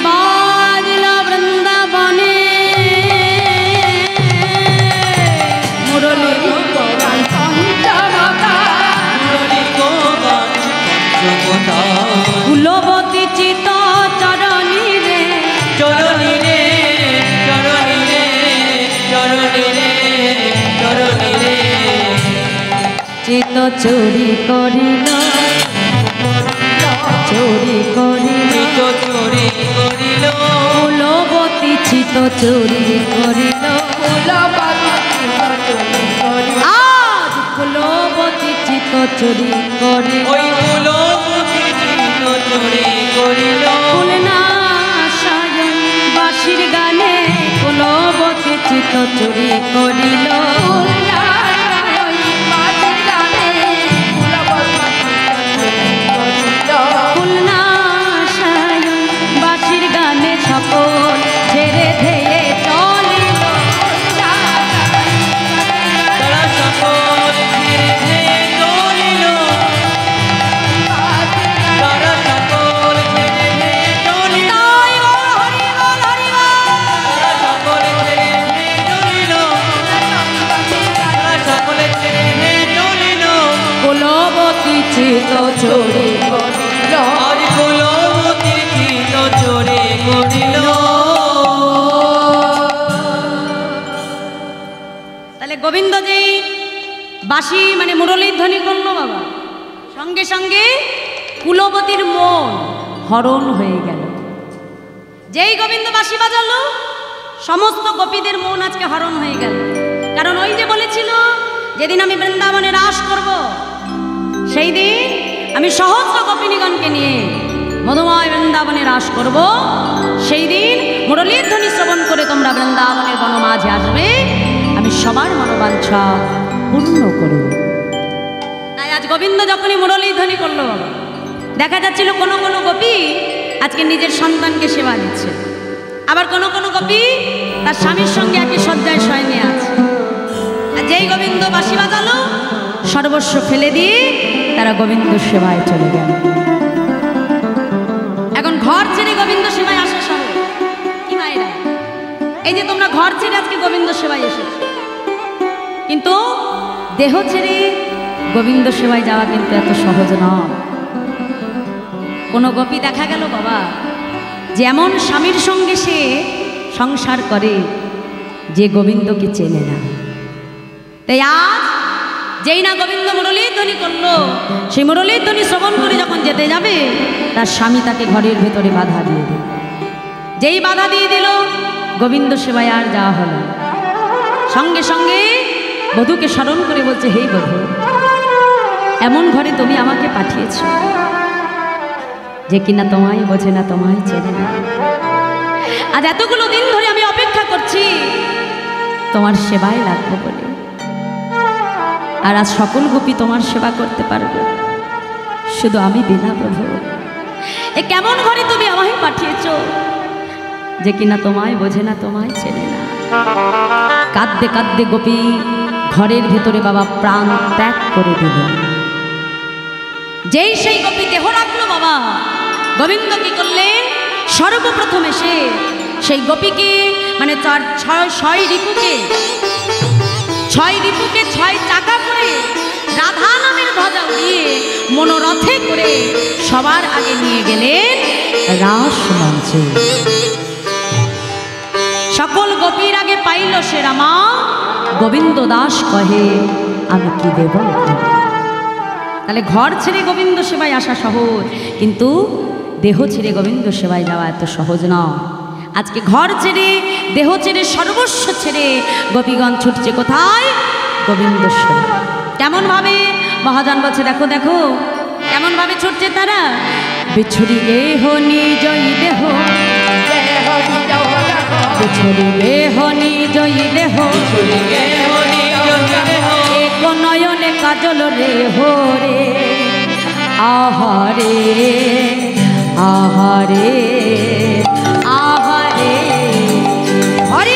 বাজল বৃন্দাবনে মুরলী কুলবতী চিত চরণী রে চরণী রে চরণী রে চরণী রে চরণী রে চিত চুরি করিল চুরি করিল চিত চুরি করিল কুলবতী চিত চুরি করিল আজ কুলবতী চিত চুরি করিল ওই কুলবতী চিত চুরি করিল কুলনা সায়ন বাঁশির গানে কুলবতী চিত চুরি করিল কুলনা সায়ন বাঁশির গানে সকল ছেড়ে ধেয়ে চলিল তারা সকল ছেড়ে ছেড়ে চলিল তারা সকল ছেড়ে ছেড়ে চলিল তাই বল হরি বল হরি বল তারা সকল ছেড়ে ছেড়ে চলিল তারা সকল ছেড়ে ছেড়ে চলিল কুলবতী চিত চুরি করিল আজ কুলবতীর চিত চুরি করিল তাহলে গোবিন্দ যে বাঁশি মানে মুরলীর ধ্বনি করলো বাবা সঙ্গে সঙ্গে কুলবতীর মন হরণ হয়ে গেল যেই গোবিন্দ বাঁশি বাজালো সমস্ত গোপীদের মন আজকে হরণ হয়ে গেল কারণ ওই যে বলেছিল যেদিন আমি বৃন্দাবনে রাস করব সেই দিন আমি সহস্র গোপিনীগণকে নিয়ে মধুময় বৃন্দাবনে রাস করব সেই দিন মুরলীর ধ্বনি শ্রবণ করে তোমরা বৃন্দাবনের বনমাঝে আসবে আমি সবার মনোবাঞ্ছা পূর্ণ করব তাই আজ গোবিন্দ যখনই মুরলীর ধ্বনি করলো বাবা দেখা যাচ্ছিল কোনো কোনো গোপী আজকে নিজের সন্তানকে সেবা দিচ্ছে আবার কোনো কোনো গোপী তার স্বামীর সঙ্গে একই শয্যায় শয়নে আছে আর যেই গোবিন্দ বাঁশি বাজালো সর্বস্ব ফেলে দিয়ে তারা গোবিন্দ সেবায় চলে গেল এখন ঘর ছেড়ে গোবিন্দ সেবায় আসা সহজ কি মায়েরা এই যে তোমরা ঘর ছেড়ে আজকে গোবিন্দ সেবায় এসেছো কিন্তু দেহ ছেড়ে গোবিন্দ সেবায় যাওয়া কিন্তু এত সহজ নয় কোনো গোপী দেখা গেল বাবা যেমন স্বামীর সঙ্গে সে সংসার করে যে গোবিন্দকে চেনে না তাই আজ যেই না গোবিন্দ মুরলীর ধ্বনি করলো সেই মুরলীর ধ্বনি শ্রবণ করে যখন যেতে যাবে তার স্বামী তাকে ঘরের ভেতরে বাধা দিয়ে দিল যেই বাধা দিয়ে দিল গোবিন্দ সেবায় আর যাওয়া হলো সঙ্গে সঙ্গে বধূকে স্মরণ করে বলছে হে বধূ এমন ঘরে তুমি আমাকে পাঠিয়েছ যে কিনা তোমায় বোঝে না তোমায় চেনে না আজ এতগুলো দিন ধরে আমি অপেক্ষা করছি তোমার সেবায় লাগবো বলে আর আজ সকল গোপী তোমার সেবা করতে পারবে শুধু আমি বিনা প্রভু এ কেমন ঘরে তুমি আমায় পাঠিয়েছ যে কিনা তোমায় বোঝে না তোমায় চেনে না কাঁদতে কাঁদতে গোপী ঘরের ভেতরে বাবা প্রাণ ত্যাগ করে দিল যেই সেই গোপী দেহ রাখলো বাবা গোবিন্দ কি করলেন, সর্বপ্রথমে সেই গোপীকে মানে ছয় রিপুকে 6 চাকা করে রাধা নামের ধ্বজা উড়িয়ে মনোরথে করে সবার আগে নিয়ে গেলেন রাস মঞ্চে। সকল গোপীর আগে পাইল সে রামা, গোবিন্দ দাস কহে আমি কি দেব। তাহলে ঘর ছেড়ে গোবিন্দ সেবায় আসা সহজ, কিন্তু দেহ ছেড়ে গোবিন্দ সেবায় যাওয়া এত সহজ নয়। আজকে ঘর ছেড়ে দেহ ছেড়ে সর্বস্ব ছেড়ে গোপীগণ ছুটছে কোথায়, গোবিন্দ সেবা। কেমন ভাবে মহাজন বলছে, দেখো দেখো কেমন ভাবে ছুটছে তারা। বিছুরি দেহ নিজই দেহ, বিছুরি দেহ নিজই দেহ, এক নয়নে কাজল রে হরে, আহারে আহারে আহারে হরি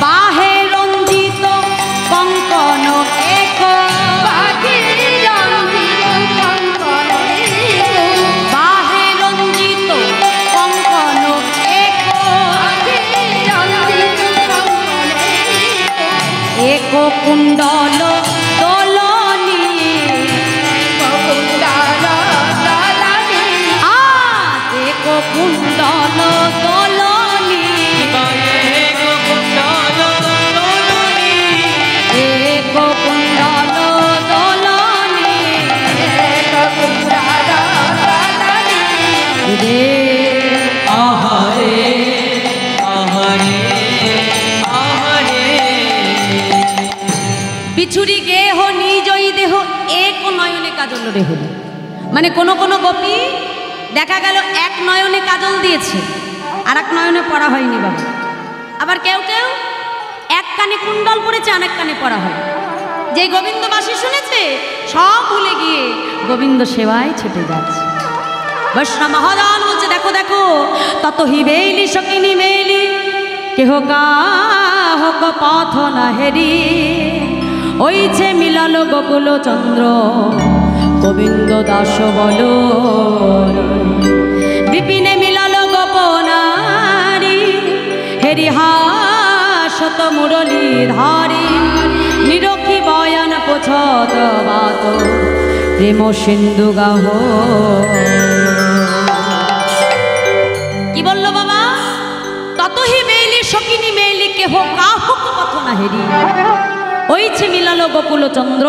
বাহে রঞ্জিত কঙ্কন এক, বাহে রঞ্জিত কঙ্কন এক, এক কুণ্ডল দোলনি, এক কুণ্ডল দোলনি, এক কুণ্ডল দোলনি রে আহারে আহারে আহারে। বিছুরি গেহ নিজই দেহ, এক নয়নে কাজল রে হলো। মানে কোনো কোনো গোপী দেখা গেল এক নয়নে কাজল দিয়েছে, আর এক নয়নে পড়া হয়নি বাবা। আবার কেউ কেউ এক কানে কুণ্ডল পড়েছে, অনেক কানে পড়া হয়। যে গোবিন্দবাসী শুনেছে সব ভুলে গিয়ে গোবিন্দ সেবায় ছুটে যাচ্ছে। বৈষ্ণব মহাজন বলছে, দেখো দেখো তত হি বেলি সকিনি মেলি, কেহ কাহক পথ না হেরি, ওইছে মিলাল গোকুল চন্দ্র গোবিন্দ দাস বল, বিপিনে মিলাল গোপনারী, হেরি হাসত মুরলী ধারী, নিরক্ষী বয়ান পোছত বাত, প্রেম সিন্ধু গাহ। কি বললো বাবা, ততহি মেলি সকিনি মেলি, কেহ কাহক পথ না হেরি, ওইছে মিলালো গোকুল চন্দ্র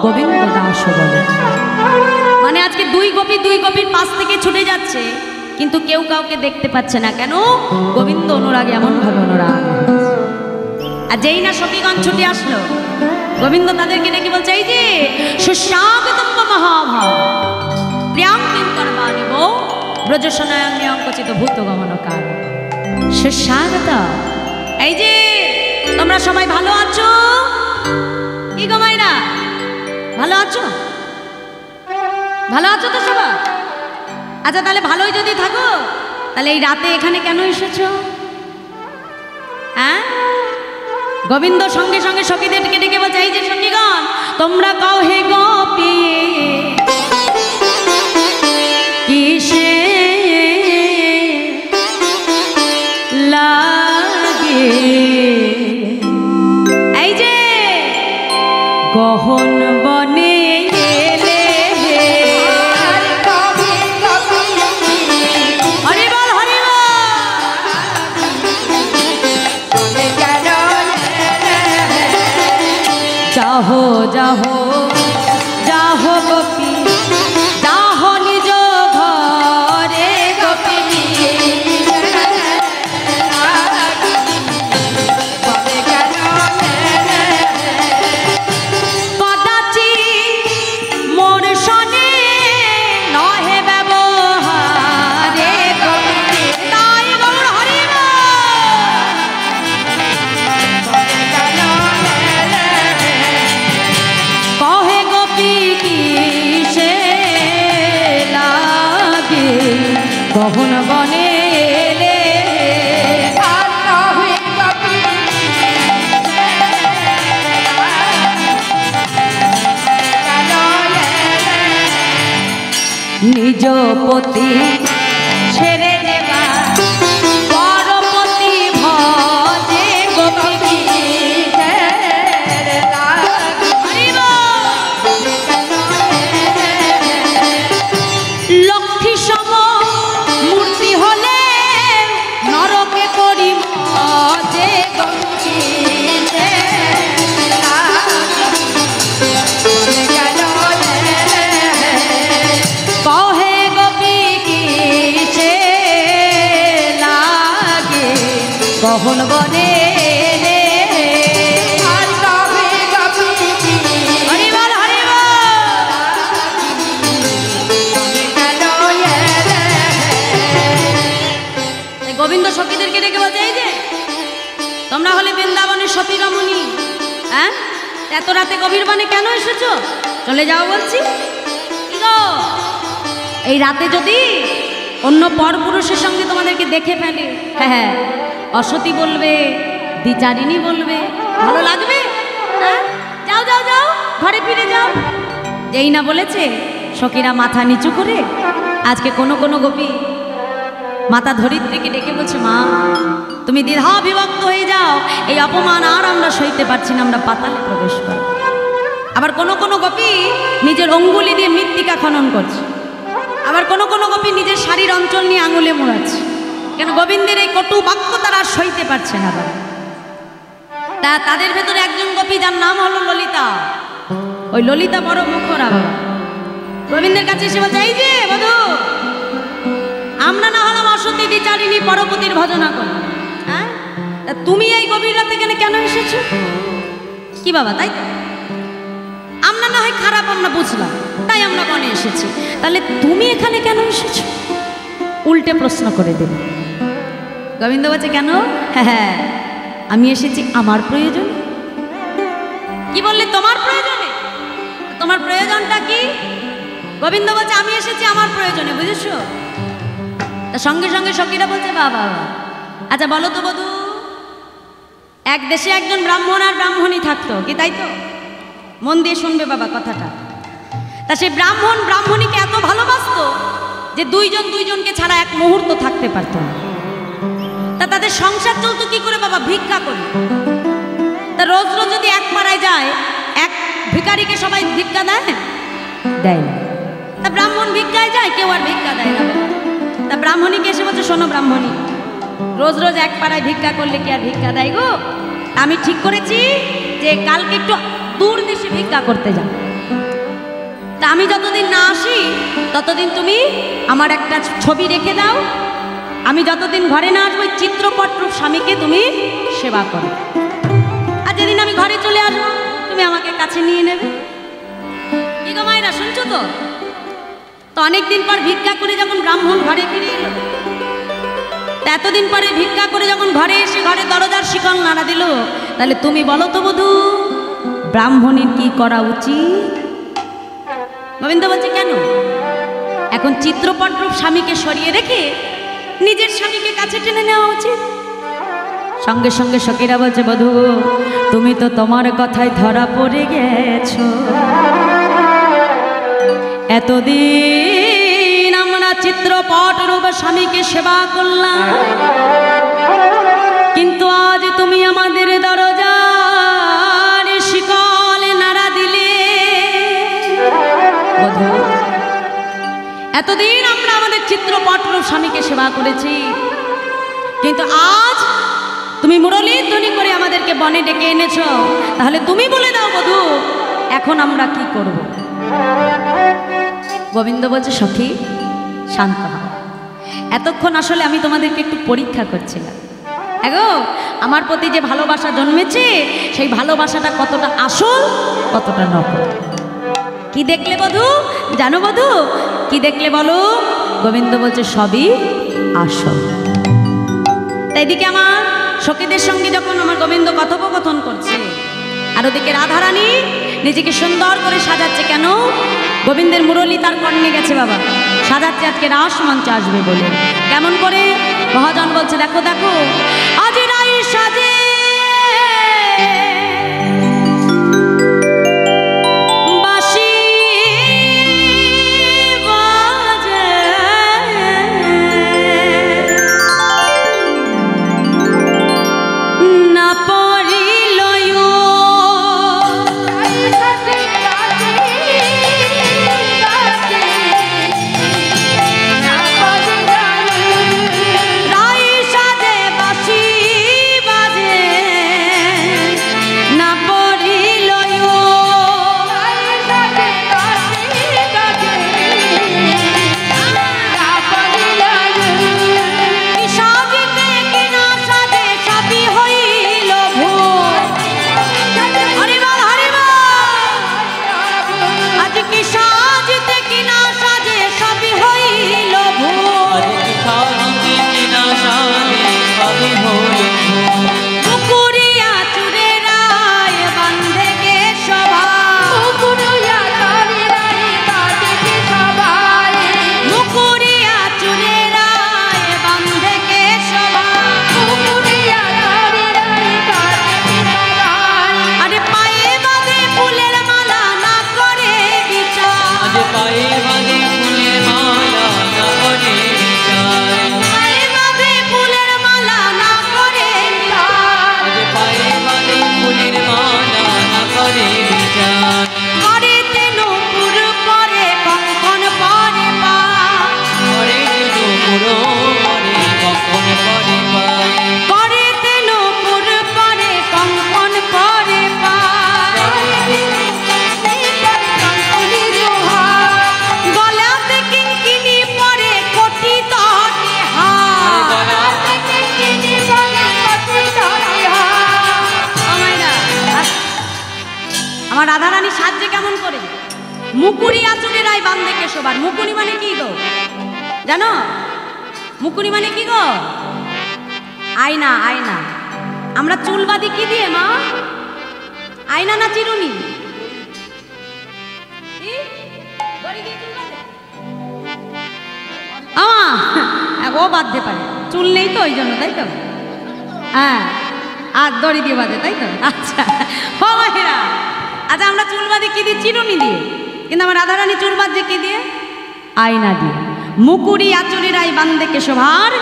গোবিন্দ দাস বলে। মানে আজকে দুই গোপীর পাশ থেকে ছুটে যাচ্ছে, কিন্তু কেউ কাউকে দেখতে পাচ্ছে না। কেন? গোবিন্দ অনুরাগ এমন ভাবে অনুরাগ। আর যেই না সখীগণ ছুটে আসলো, গোবিন্দ তাদেরকে ডেকে বলছে, এই যে সুস্বাগতম মহাভাব প্রিয়াং কিঙ্কর বাণীব ব্রজসনায়ং নিয়ঙ্কচিত ভূত গমনকার। সুস্বাগত, এই যে তোমরা সবাই ভালো আছো? কি গো মাইরা, ভালো আছো? ভালো আছো তো সবাই? আচ্ছা, তাহলে ভালোই যদি থাকো, তাহলে এই রাতে এখানে কেন এসেছো? হ্যাঁ, গোবিন্দ সঙ্গে সঙ্গে সখীদের ডেকে ডেকে বলছে, এই যে সখীগণ তোমরা কাও হে গোপী কিসে লাগে, এই যে গহন বনে এলে, হরি বল হরি বল, যাহো যাহো যাহো গোপী, যাহো নিজ ঘরে গোপী, কদা এলে নিজ পতি ছেড়ে দেবা পরপতি ভজে গোপী লক্ষ্মী সম মূর্তি হলে নরকে করি মজে গোপী কহে গোপী কি সে লাগে কখন বনে রে হরিবল হরিবল গোবিন্দ সখীদেরকে ডেকে বলছে এই যে তোমরা হলে বৃন্দাবনের সতী রমণী, হ্যাঁ এত রাতে গভীর বনে কেন এসেছো? চলে যাও বলছি। কি গো এই রাতে যদি অন্য পরপুরুষের সঙ্গে তোমাদেরকে দেখে ফেলে, হ্যাঁ হ্যাঁ অসতী বলবে, দ্বিচারিণী বলবে, ভালো লাগবে? হ্যাঁ যাও যাও যাও ঘরে ফিরে যাও। যেই না বলেছে সখীরা মাথা নিচু করে আজকে কোনো কোনো গোপী মাতা ধরিত্রীকে ডেকে বলছে, মা তুমি দ্বিধা বিভক্ত হয়ে যাও, এই অপমান আর আমরা সইতে পারছি না, আমরা পাতালে প্রবেশ করব। আবার কোনো কোনো গোপী নিজের অঙ্গুলি দিয়ে মৃত্তিকা খনন করছে, আবার কোনো কোনো গোপী নিজের শাড়ির অঞ্চল নিয়ে আঙুলে মোড়াচ্ছে। কেন গোবিন্দের এই কটু বাক্য তারা আর সইতে পারছে না। তা তাদের ভেতরে একজন গোপী যার নাম হলো ললিতা। ওই ললিতা বড় মুখরা বাবা গোবিন্দের কাছে এসে বলছে, এই যে বধূ আমরা না হলাম অসতী দ্বিচারিণী পরপতির ভজনা করি, হ্যাঁ তুমি এই গভীর রাতে কেন এসেছো? কি বাবা তাই আমরা না হয় খারাপ আমরা বুঝলাম, তাই আমরা বনে এসেছি, তাহলে তুমি এখানে কেন এসেছো? উল্টে প্রশ্ন করে দেব। গোবিন্দ বলছে কেন? হ্যাঁ আমি এসেছি আমার প্রয়োজন। কি বললে? তোমার প্রয়োজনে। তোমার প্রয়োজনটা কি? গোবিন্দ বলছে আমি এসেছি আমার প্রয়োজনে, বুঝেছো? তা সঙ্গে সঙ্গে সখীরা বলছে বাবা আচ্ছা বলো তো বধূ, এক দেশে একজন ব্রাহ্মণ আর ব্রাহ্মণী থাকতো, কি তাই তো? মন দিয়ে শুনবে বাবা কথাটা। তা সেই ব্রাহ্মণ ব্রাহ্মণীকে এত ভালোবাসতো যে দুইজন দুইজনকে ছাড়া এক মুহূর্ত থাকতে পারত না। তা তাদের সংসার চলতো কি করে বাবা? ভিক্ষা করে। তা রোজ রোজ যদি এক পাড়ায় যায়, এক ভিখারিকে সবাই ভিক্ষা দেয় না। তা ব্রাহ্মণ ভিক্ষায় যায়, কেউ আর ভিক্ষা দেয় না। তা ব্রাহ্মণীকে এসে বলছে, শোনো ব্রাহ্মণী, রোজ রোজ এক পাড়ায় ভিক্ষা করলে কি আর ভিক্ষা দেয় গো? আমি ঠিক করেছি যে কালকে একটু দূর দেশে ভিক্ষা করতে যাও। তা আমি যতদিন না আসি ততদিন তুমি আমার একটা ছবি রেখে দাও, আমি যতদিন ঘরে না আসবো চিত্রপটরূপ স্বামীকে তুমি সেবা করো, আর যেদিন আমি ঘরে চলে আসবো তুমি আমাকে কাছে নিয়ে নেবে। কি গো মায়েরা শুনছো তো? তো অনেকদিন পর ভিক্ষা করে যখন ব্রাহ্মণ ঘরে ফিরে এলো, এতদিন পরে ভিক্ষা করে যখন ঘরে এসে ঘরে দরজার শিকল নাড়া দিল, তাহলে তুমি বলো তো বধূ ব্রাহ্মণীর কি করা উচিত? গোবিন্দ বলছে কেন? এখন চিত্রপটরূপ স্বামীকে সরিয়ে রেখে নিজের স্বামীকে কাছে টেনে নেওয়া উচিত। সঙ্গে সঙ্গে সখীরা বলছে বধূ তুমি তো তোমার কথায় ধরা পড়ে গেছো, এতদিন আমরা চিত্রপটরূপ স্বামীকে সেবা করলাম, কিন্তু আজ তুমি আমাদের দরজার শিকল নাড়া দিলে। বধূ এতদিন আমরা আমাদের চিত্রপটরূপ স্বামীকে সেবা করেছি, কিন্তু আজ তুমি মুরলীর ধ্বনি করে আমাদেরকে বনে ডেকে এনেছো, তাহলে তুমি বলে দাও বধূ এখন আমরা কি করব? গোবিন্দ বলছে সখী শান্ত হও, এতক্ষণ আসলে আমি তোমাদেরকে একটু পরীক্ষা করছিলাম। এগো আমার প্রতি যে ভালোবাসা জন্মেছে সেই ভালোবাসাটা কতটা আসল কতটা নকল। কি দেখলে বধূ? জানো বধূ কি দেখলে বলো? গোবিন্দ বলছে সবই আসল। তাই এদিকে আমার সখীদের সঙ্গে যখন আমার গোবিন্দ কথোপকথন করছে, আর ওদিকে রাধারানী নিজেকে সুন্দর করে সাজাচ্ছে। কেন? গোবিন্দের মুরলী তার কর্ণে গেছে বাবা, সাজাচ্ছে আজকে রাস মঞ্চে আসবে বলে। কেমন করে মহাজন বলছে, দেখো দেখো আজ রাই সাজে বাঁশি বাজে, না পড়িল রাধারানী সাজছে কেমন করে? মুকুরি আচরে রায় বান্ধে কেশবার। মুকুরি মানে কি গো জানো? মুকুরি মানে কি গো? আয়না। আয়না আমরা চুল বাঁধি কি দিয়ে মা? আয়না না চিরুনি? ও বাঁধতে পারে, চুল নেই তো ওই জন্য, তাই তো? হ্যাঁ, আর দড়ি দিয়ে বাঁধে, তাই তো? আচ্ছা ও মায়েরা, আচ্ছা আমরা চুল বাঁধি কি দিয়ে? চিরুনি দিয়ে। কিন্তু আমার রাধারানী চুল বাঁধছে কি দিয়ে? আয়না দিয়ে। মুকুরি আচরি রায় বান্ধে কেশভার,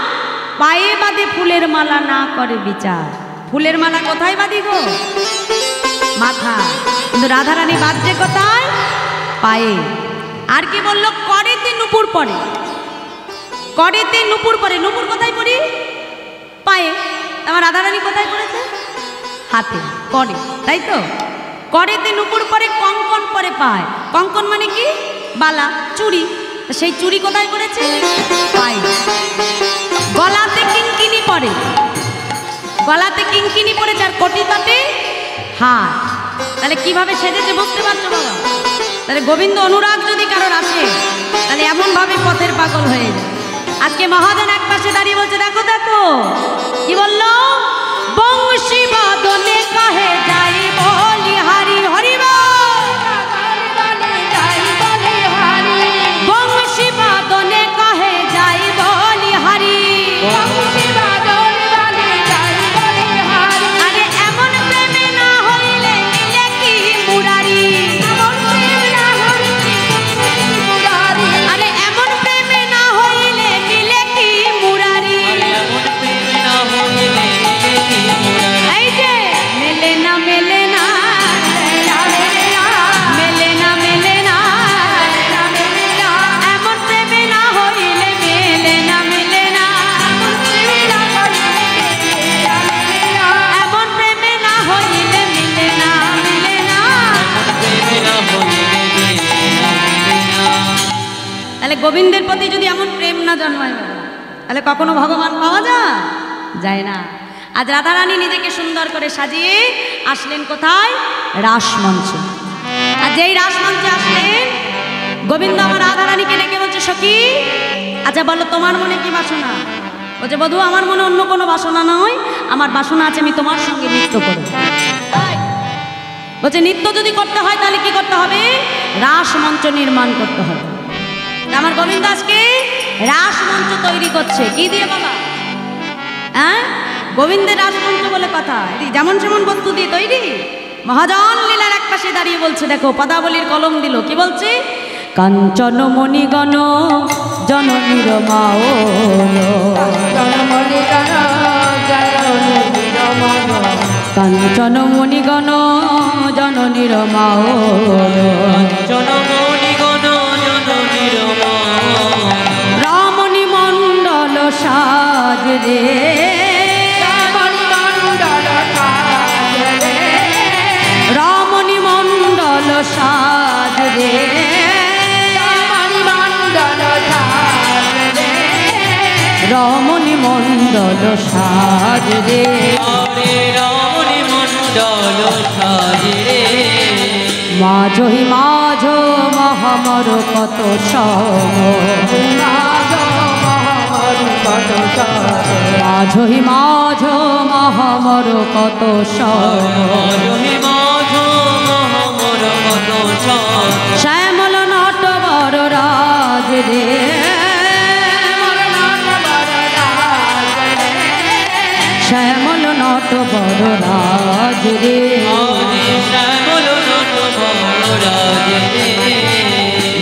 পায়ে বাঁধে ফুলের মালা না করে বিচার। ফুলের মালা কোথায় বাঁধি গো? মাথা। কিন্তু রাধারানী বাঁধছে কোথায়? পায়ে। আর কি বললো? করেতে নুপুর পরে। করেতে নুপুর পরে। নুপুর কোথায় পরি? পায়ে। আমার রাধারানী কোথায় পড়েছে? হাতে, করে, তাই তো? করেতে নুপুর পরে, কঙ্কন পরে পায়। কঙ্কন মানে কি? বালা, চুড়ি। সেই চুড়ি কোথায় পড়েছে? পায়ে। গলাতে কিঙ্কিনি পরে। গলাতে কিঙ্কিনি পড়েছে, আর কটিতাতে হাত। তাহলে কিভাবে সেজেছে বুঝতে পারছো বাবা? তাহলে গোবিন্দ অনুরাগ যদি কারোর আসে, তাহলে এমনভাবে পথের পাগল হয়ে যায়। আজকে মহাজন এক পাশে দাঁড়িয়ে বলছে, দেখো দেখো কি বললো? বংশী বাদনে কাহে যাই বলি হারি হরি বংশী বাদনে কাহে যাই বলি হারি। আরে এমন প্রেমে না হইলে মিলে কি মুরারি? আরে এমন প্রেমে না হইলে মিলে কি মুরারি? এই যে মেলে না মেলে না মেলে না মেলে না, এমন প্রেমে না হইলে মেলে না মেলে না, এমন প্রেমে না হইলে মিলে না মিলে না। তাহলে গোবিন্দের প্রতি যদি এমন প্রেম না জন্মায় তাহলে কখনো ভগবান পাওয়া যায় না। আজ রাধারানী নিজেকে সুন্দর করে সাজিয়ে আসলেন কোথায়? রাসমঞ্চে। আর যেই রাসমঞ্চে আসলেন, গোবিন্দ আমার রাধারানীকে ডেকে বলছে, সখী আচ্ছা বলো তোমার মনে কি বাসনা? বলছে, বধূ আমার মনে অন্য কোনো বাসনা নয়, আমার বাসনা আছে আমি তোমার সঙ্গে নৃত্য করব। বলছে, নৃত্য যদি করতে হয় তাহলে কি করতে হবে? রাসমঞ্চ নির্মাণ করতে হবে। আমার গোবিন্দ আজকে রাসমঞ্চ তৈরি করছে কি দিয়ে বাবা? হ্যাঁ, গোবিন্দের রাসমঞ্চ বলে কথা, যেমন সেমন বস্তু দিয়ে তৈরি। মহাজন লীলার এক পাশে দাঁড়িয়ে বলছে, দেখো পদাবলীর কলম দিল, কি বলছে? কাঞ্চন মণিগণ জননীর মাওলো, কাঞ্চন মণিগণ জননীর মাওলো, রমণী মণ্ডল সাজ রে, রমণী মণ্ডল সাজ রে, রমণী মণ্ডল সাজ রে, রমণী মণ্ডল সাজ রে, মাঝহি মাঝ মহামর কত সম, মাঝহি মাঝ মহামর কত সম, শ্যামল নটবর রাজ রে, শ্যামল নটবর রাজ রে,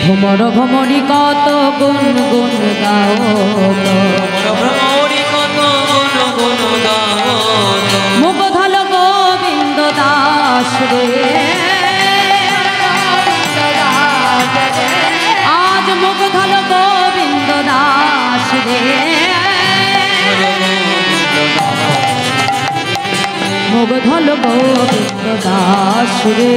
ভ্রমর ভ্রমরি কত গুণ গুণ গাও, মুগধল গোবিন্দ দাস রে, আজ মুগধল গোবিন্দ দাস রে, মুগধল গোবিন্দ দাস রে,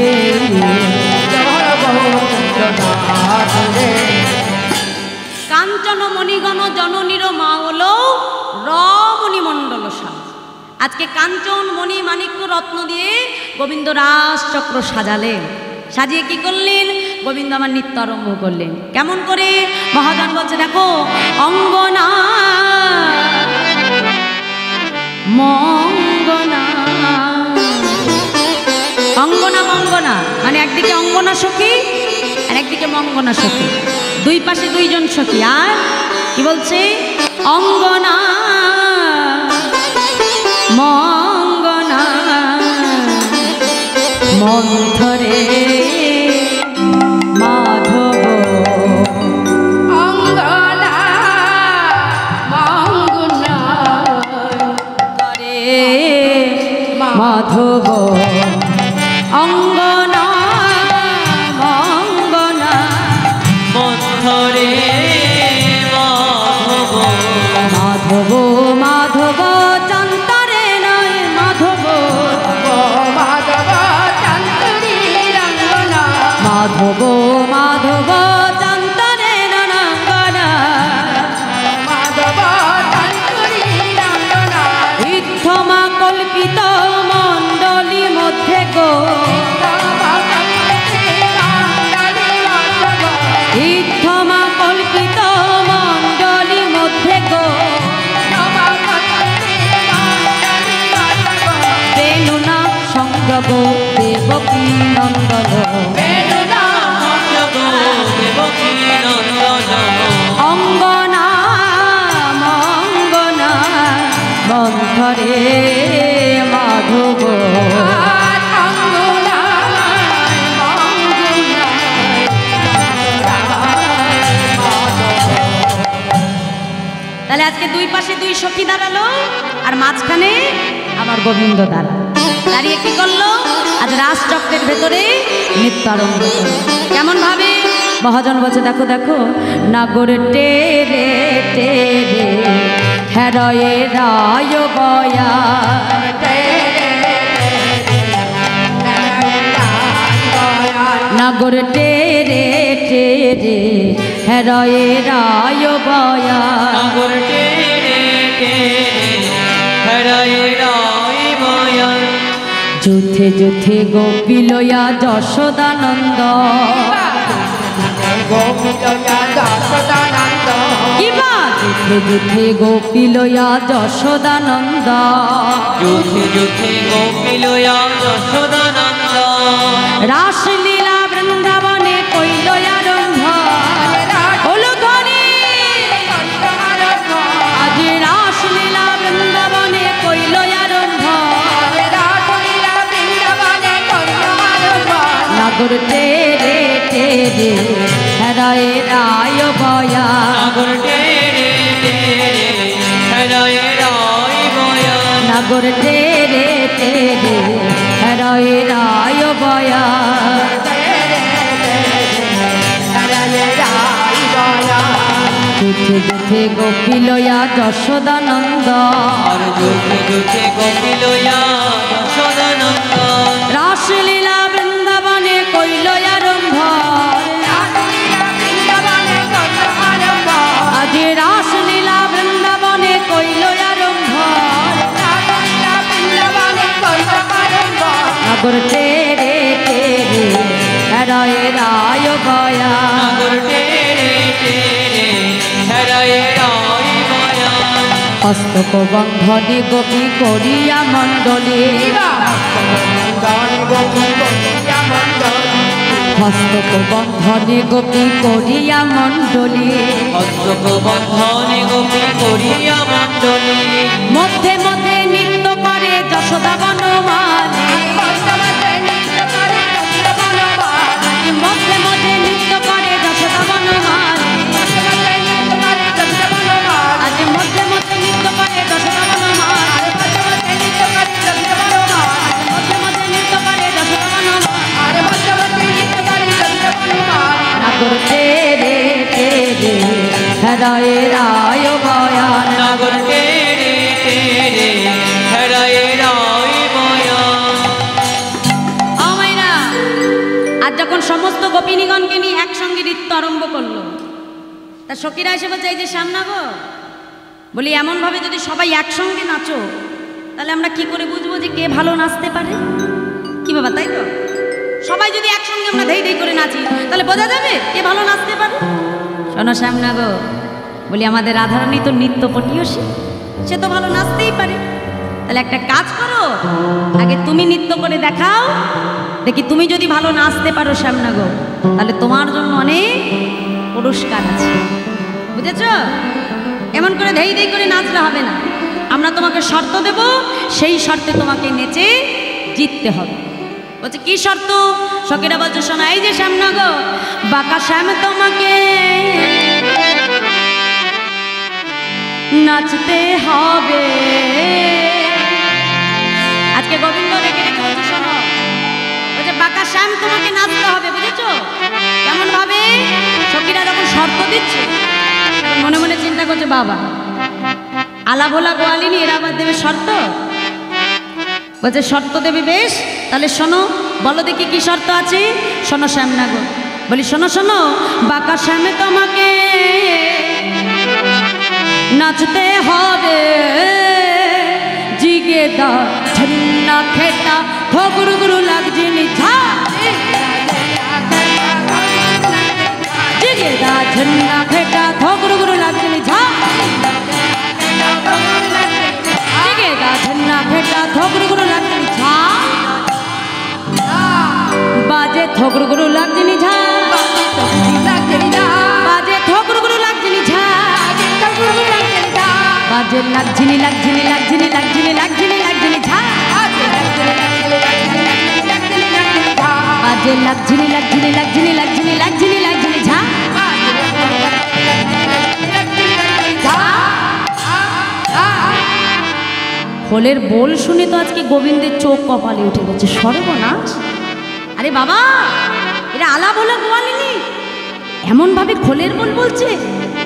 কাঞ্চন মণিগণ জননীর মাওলো রমণী মণ্ডল সাজ। আজকে কাঞ্চন মণি মাণিক্য রত্ন দিয়ে গোবিন্দ রাজচক্র সাজালেন, সাজিয়ে কি করলেন? গোবিন্দ আমার নৃত্য আরম্ভ করলেন। কেমন করে? মহাজন বলছে, দেখো অঙ্গনা মঙ্গনা, অঙ্গনা মঙ্গনা মানে একদিকে অঙ্গনা সখী আর একদিকে মঙ্গনা সখী, দুই পাশে দুইজন সখী। আর কি বলছে? অঙ্গনা মঙ্গনা মন্থরে মাধব, অঙ্গনা মঙ্গনা করে মাধব, অঙ্গনা মঙ্গনা মন্থরে মাধব, মাধব চন্তরে নয় মাধব, মাধব চন্দ্রী রঙ্গনা, মাধব মাধব চন্তরে নঙ্গনা, মাধব চন্দ্রী রঙ্গনা, ইত্থমা কল্পিত মণ্ডলী মধ্যে গো, ইত্থমা কল্পিত মণ্ডলী মধ্যে গো, বেনুনা সংযোগ দেবকী নন্দন, অঙ্গনা মঙ্গনা মন্থরে মাধব, তাহলে আজকে দুই পাশে দুই সখী দাঁড়ালো আর মাঝখানে আমার গোবিন্দ দাঁড়িয়ে কি করলো? আজ রাজচক্রের ভেতরে নৃত্য আরম্ভ করলো। কেমন ভাবে? মহাজন বলছে, দেখো দেখো নাগর টেরে টেরে হেরয়ে রায় বয়া, নাগর টেরে টেরে হেরয়ে রায় বয়া, যুথে যুথে গোপী লয়া যশোদানন্দ, কিবা যুথে যুথে গোপী লয়া যশোদানন্দ, যুথে যুথে গোপিলয়া যশোদানন্দ, রাসলীলা বৃন্দাবনে কইল আরম্ভ, হলুদ নাগর টেরে টেরে হারায় রায় বয়া নাগর টেরে টেরে হারায় রায় বয়া নাগর টেরে টেরে হারায় রায় বয়া যুথে যুথে গোপিলয়া যশোদানন্দ আর যুগে যুগে গোপিলয়া যশোদানন্দ রাসলীলা বৃন্দাবনে কইল আরম্ভ আজ রাসলীলা বৃন্দাবনে কইল আরম্ভ নাগর টেরে টেরে হারায় রায় বয়া নাগর টেরে টেরে হারায় রায় বয়া হস্তক বন্ধনে গোপী করিয়া মণ্ডলে হস্তক বন্ধনে গোপী করিয়া মণ্ডলে হস্তক বন্ধনে গোপী করিয়া মণ্ডলী মধ্যে মধ্যে নৃত্য করে যশোদা বনমালী মধ্যে মধ্যে নৃত্য করে যশোদা বনমালী আজ মধ্যে মধ্যে নৃত্য করে যশোদা বনমালী মধ্যে মধ্যে নৃত্য করে যশোদা বনমালী নাগর টেরে টেরে হারায় রায় বয়া নাগর টেরে টেরে হারায় রায় বয়া আমাইনা আজ যখন সমস্ত গোপিনীগণকে নিয়ে একসঙ্গে নৃত্য আরম্ভ করলো তা সখীরা এসে বলছে এই যে সামনা গো বলি এমনভাবে যদি সবাই একসঙ্গে নাচো তাহলে আমরা কি করে বুঝবো যে কে ভালো নাচতে পারে কি বাবা তাই তো সবাই যদি একসঙ্গে আমরা ধেই ধেই করে নাচি তাহলে বোঝা যাবে কে ভালো নাচতে পারে শোনো সামনা গো বলি আমাদের রাধারানী তো নৃত্যপটীয় সে তো ভালো নাচতেই পারে তাহলে একটা কাজ করো আগে তুমি নৃত্য করে দেখাও দেখি তুমি যদি ভালো নাচতে পারো সামনা গো তাহলে তোমার জন্য অনেক পুরস্কার আছে বুঝেছ এমন করে ধেই ধেই করে নাচলে হবে না আমরা তোমাকে শর্ত দেব সেই শর্তে তোমাকে নেচে জিততে হবে বলছে কি শর্ত সখীরা বলছে শোনা এই যে সামনা গো বাঁকা শ্যাম তোমাকে নাচতে হবে আজকে গোবিন্দ রেখে রেখে বলছে শোনো বলছে বাঁকা শ্যাম তোমাকে নাচতে হবে বুঝেছো কেমন ভাবে সখীরা যখন শর্ত দিচ্ছে মনে মনে চিন্তা করছে বাবা আলা ভোলা গোয়ালিনী এরা আবার দেবে শর্ত বলছে শর্ত দেবে বেশ তাহলে শোনো বলো দেখি কি শর্ত আছে শোনো শ্যামনা গো বলি শোনো শোনো বাঁকা শ্যামে তোমাকে নাচতে হবে জিগে দা ঝন্না খেটা ধগুরু গুরু লাগছে নিঝা জিগে দা ঝন্না খেটা ধগুরু গুরু লাগছে নিঝা জিগে দা ঝন্না খেটা ধগুরু গুরু লাগছে নিঝা বাজে থগুরু গুরু লাগছে নিঝা বাজে থগুরু গুরু লাগছে নিঝা বাজে লাগছিনি লাগছিনি লাগছিনি লাগছিনি লাগছিনি লাগছিনি ঝা বাজে লাগছিনি লাগছিনি লাগছিনি লাগছিনি লাগছিনি লাগছিনি ঝা খোলের বোল শুনে তো আজকে গোবিন্দের চোখ কপালে উঠে গেছে সর্বনাশ আরে বাবা এরা আলা বলা গোয়ালিনী এমন ভাবে খোলের বোল বলছে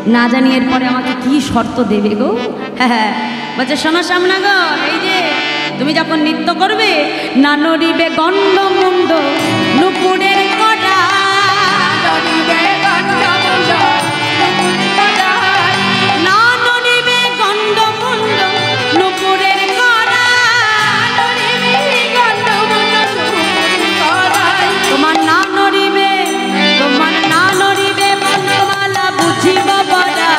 না জানি এরপরে আমাকে কি শর্ত দেবে গো হ্যাঁ বলছে শোনো সামনা গো এই যে তুমি যখন নৃত্য করবে না নড়িবে গন্ড মুন্ড নুপুরের কড়া না নড়িবে গন্ড মুন্ড নুপুরের কড়া তোমার না নড়িবে বনমালা বুঝিব বড়া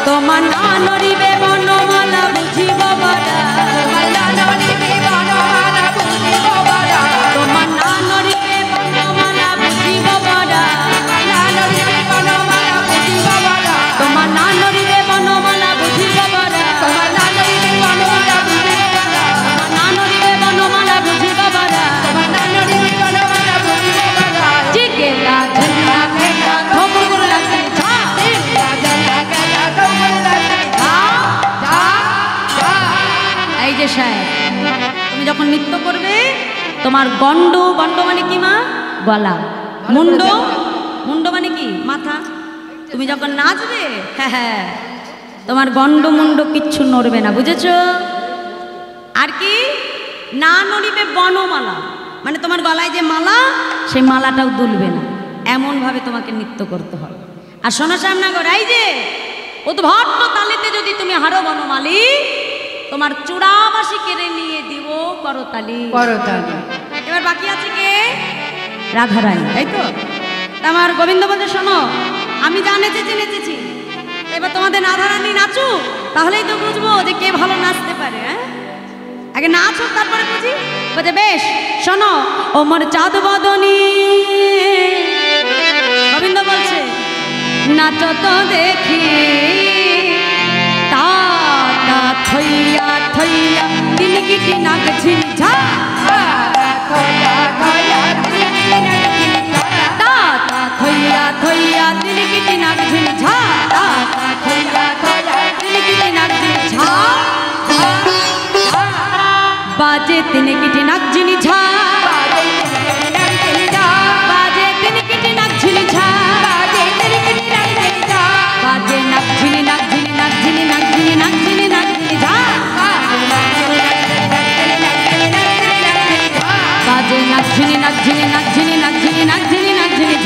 তোমার না নড়িবে বনমালা বুঝিব বড়া তোমার গণ্ড, গণ্ড মানে কি মা? গলা। মুন্ড, মুন্ড মানে কি? মাথা। তুমি যখন নাচবে, হ্যাঁ হ্যাঁ, তোমার গণ্ড মুন্ড কিচ্ছু নড়বে না, বুঝেছো? আর কি না নড়িবে বনমালা, মানে তোমার গলায় যে মালা, সেই মালাটাও দুলবে না, এমনভাবে তোমাকে নৃত্য করতে হবে। আর শোনো শ্যামনগর, এই যে উদ্ভট্ট তালিতে যদি তুমি হারো বনমালী, তোমার চূড়াবাসী কেড়ে নিয়ে দিব করতালি। করতালি। এবার বাকি আছে কে? রাধারানী, তাই তো? আমার গোবিন্দ বলছে, শোনো, আমি যা নেচেছি নেচেছি, এবার তোমাদের রাধারানী নাচু, তাহলেই তো বুঝবো যে কে ভালো নাচতে পারে। হ্যাঁ, আগে নাচো তারপরে বুঝি। বলছে বেশ, শোনো ওমর চাঁদ বদনী, গোবিন্দ বলছে নাচো তো দেখি, তা তা থইয়া থইয়া দিন গিটি নাক ঝিঝা, থয়া থয়া তা তা থইয়া থইয়া দিন গিটি নাক ঝিঝা, তা তা থইয়া থইয়া দিন গিটি নাক ঝিঝা, বাজে তিন গিটি নাক ঝিঝা, বাজে তিন গিটি নাক ঝিঝা, বাজে নাক ঝিনি নাক ঝিনি নাক ঝিনি নাক ঝিনি নাক ঝিনি নাক ঝিঝা, বাজে নাক ঝিনি নাক ঝিনি নাক ঝিনি নাক ঝিনি নাক ঝিনি নাক ঝিনি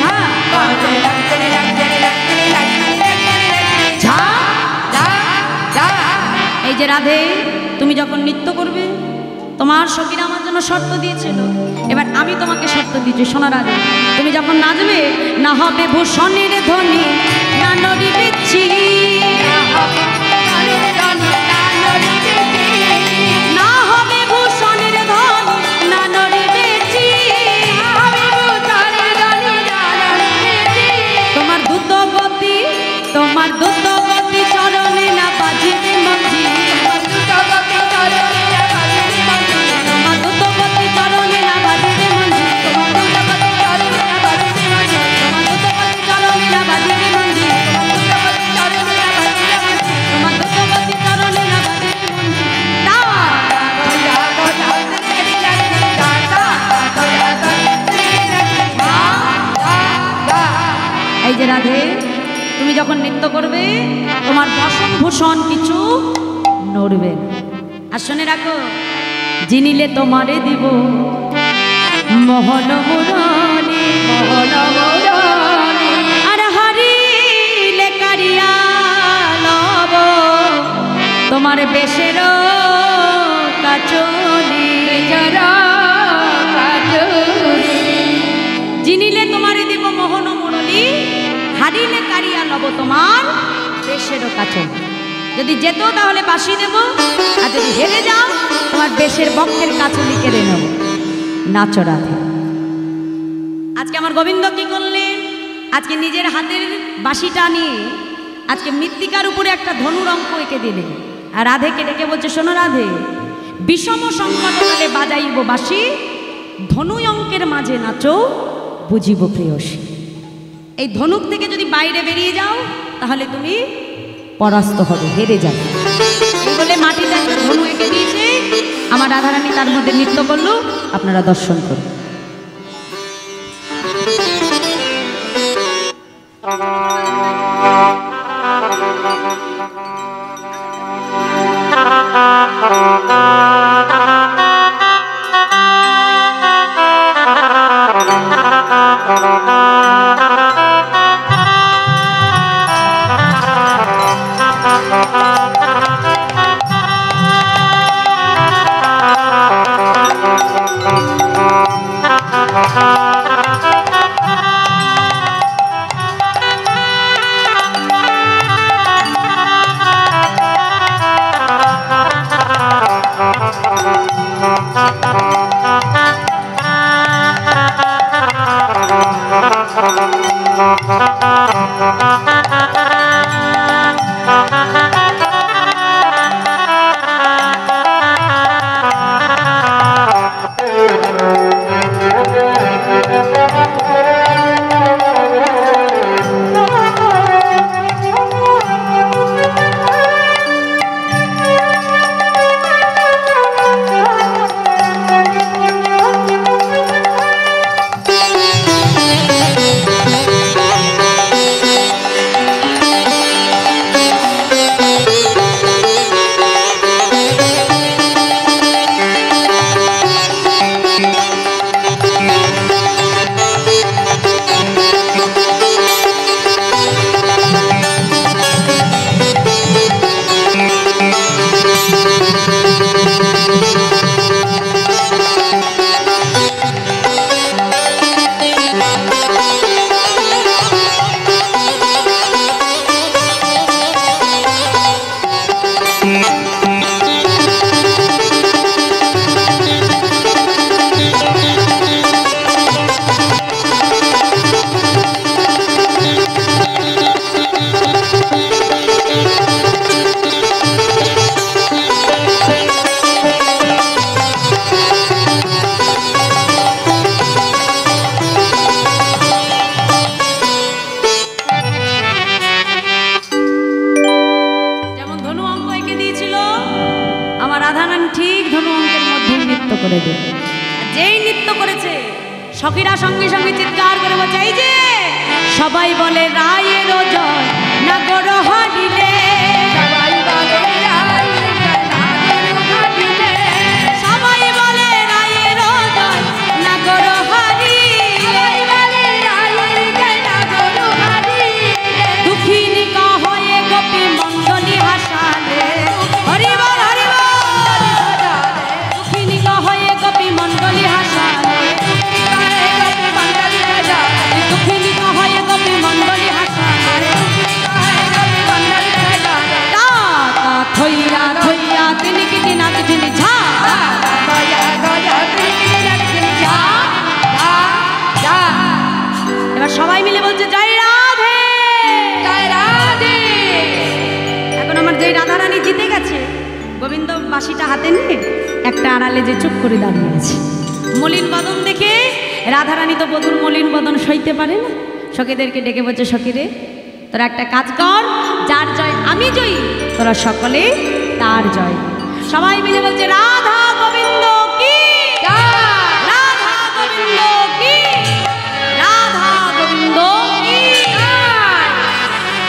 ঝা, ঝা। এই যে রাধে, তুমি যখন নৃত্য করবে, তোমার সখীরা আমার জন্য শর্ত দিয়েছিল, এবার আমি তোমাকে শর্ত দিচ্ছি, শোনো রাধে, তুমি যখন নাচবে, না হবে ভূষণের ধ্বনি, না নড়িবে চি, না হবে ভূষণের ধ্বনি, না নড়িবে চি, তোমার দ্রুত গতি, তোমার দ্রুত গতি চরণে না বাজিবে মঞ্জি, তোমার দ্রুত গতি চরণে না বাজিবে মঞ্জি, তোমার দ্রুত গতি চরণে না বাজিবে মঞ্জি, তোমার দ্রুত গতি চরণে না বাজিবে মঞ্জি, তোমার দ্রুত গতি চরণে না বাজিবে মঞ্জি, তোমার দ্রুত গতি চরণে না বাজিবে মঞ্জি, তা এই যে রাধে, তুমি যখন নৃত্য করবে, তোমার বসন ভূষণ কিছু নড়বে না। আর শুনে রাখো, জিনিলে তোমারে দিব মোহন মুরলী, আর হারিলে কারিয়া লব তোমার বেশের কাচলি, জিনিলে তোমারে দিব মোহন মুরলী, হারিলে কারিয়া লব তোমার বেশেরও কাচল। যদি যেত তাহলে বাসি দেব, আর যদি হেরে যাও তোমার বেশের বক্ষের কাচলি কেড়ে নেব। নাচো রাধে। আজকে আমার গোবিন্দ কি করলেন? আজকে নিজের হাতের বাঁশিটা নিয়ে আজকে মৃত্তিকার উপরে একটা ধনুর অঙ্ক এঁকে দিলেন, আর রাধেকে ডেকে বলছে, শোনো রাধে, বিষম সংকটকালে বাজাইব বাঁশি, ধনু অঙ্কের মাঝে নাচো বুঝিব প্রেয়সী। এই ধনুক থেকে যদি বাইরে বেরিয়ে যাও তাহলে তুমি পরাস্ত হবে, হেরে যাবে। এই বলে মাটিতে একটা ধনু এঁকে দিয়েছে, আমার রাধারানী তার মধ্যে নৃত্য করলো, আপনারা দর্শন করুন। রাধারানী ঠিক ধনু অঙ্কের মধ্যে নৃত্য করে দেবে। যেই নৃত্য করেছে সখীরা সঙ্গে সঙ্গে চিৎকার করে বলছে, এই যে সবাই বলে রায়ের জয় নাগর হারিলে, সবাই বলে রায়ের জয় নাগর হারিলে, সবাই বলে রায়ের জয় নাগর হারিলে, সবাই বলে রায়ের জয় নাগর হারিলে, দুঃখিনী হয়ে গোপী মণ্ডলী হাসালে, হরি বল হরি বল, দুঃখিনী হয়ে গোপী মণ্ডলী হাসালে, দুঃখিনী হয়ে গোপী মণ্ডলী হাসালে, থইয়া থইয়া তিনি কিটি নাচ তিনি ঝা, এবার সবাই মিলে বলছে জয় রাধে, জয় রাধে। এখন আমার যেই রাধারানী জিতে গেছে, গোবিন্দ বাঁশিটা হাতে নিয়ে একটা আড়ালে যে চুপ করে দাঁড়িয়ে আছে। মলিন বদন দেখে রাধারানী তো বধূর মলিন বদন সইতে পারে না, সখীদেরকে ডেকে বলছে, সখীরে তোরা একটা কাজ কর, যার জয় আমি জয়ী, তোরা সকলে তার জয়। সবাই মিলে বলছে রাধা গোবিন্দ কি, রাধা গোবিন্দ কি, রাধা গোবিন্দ কি।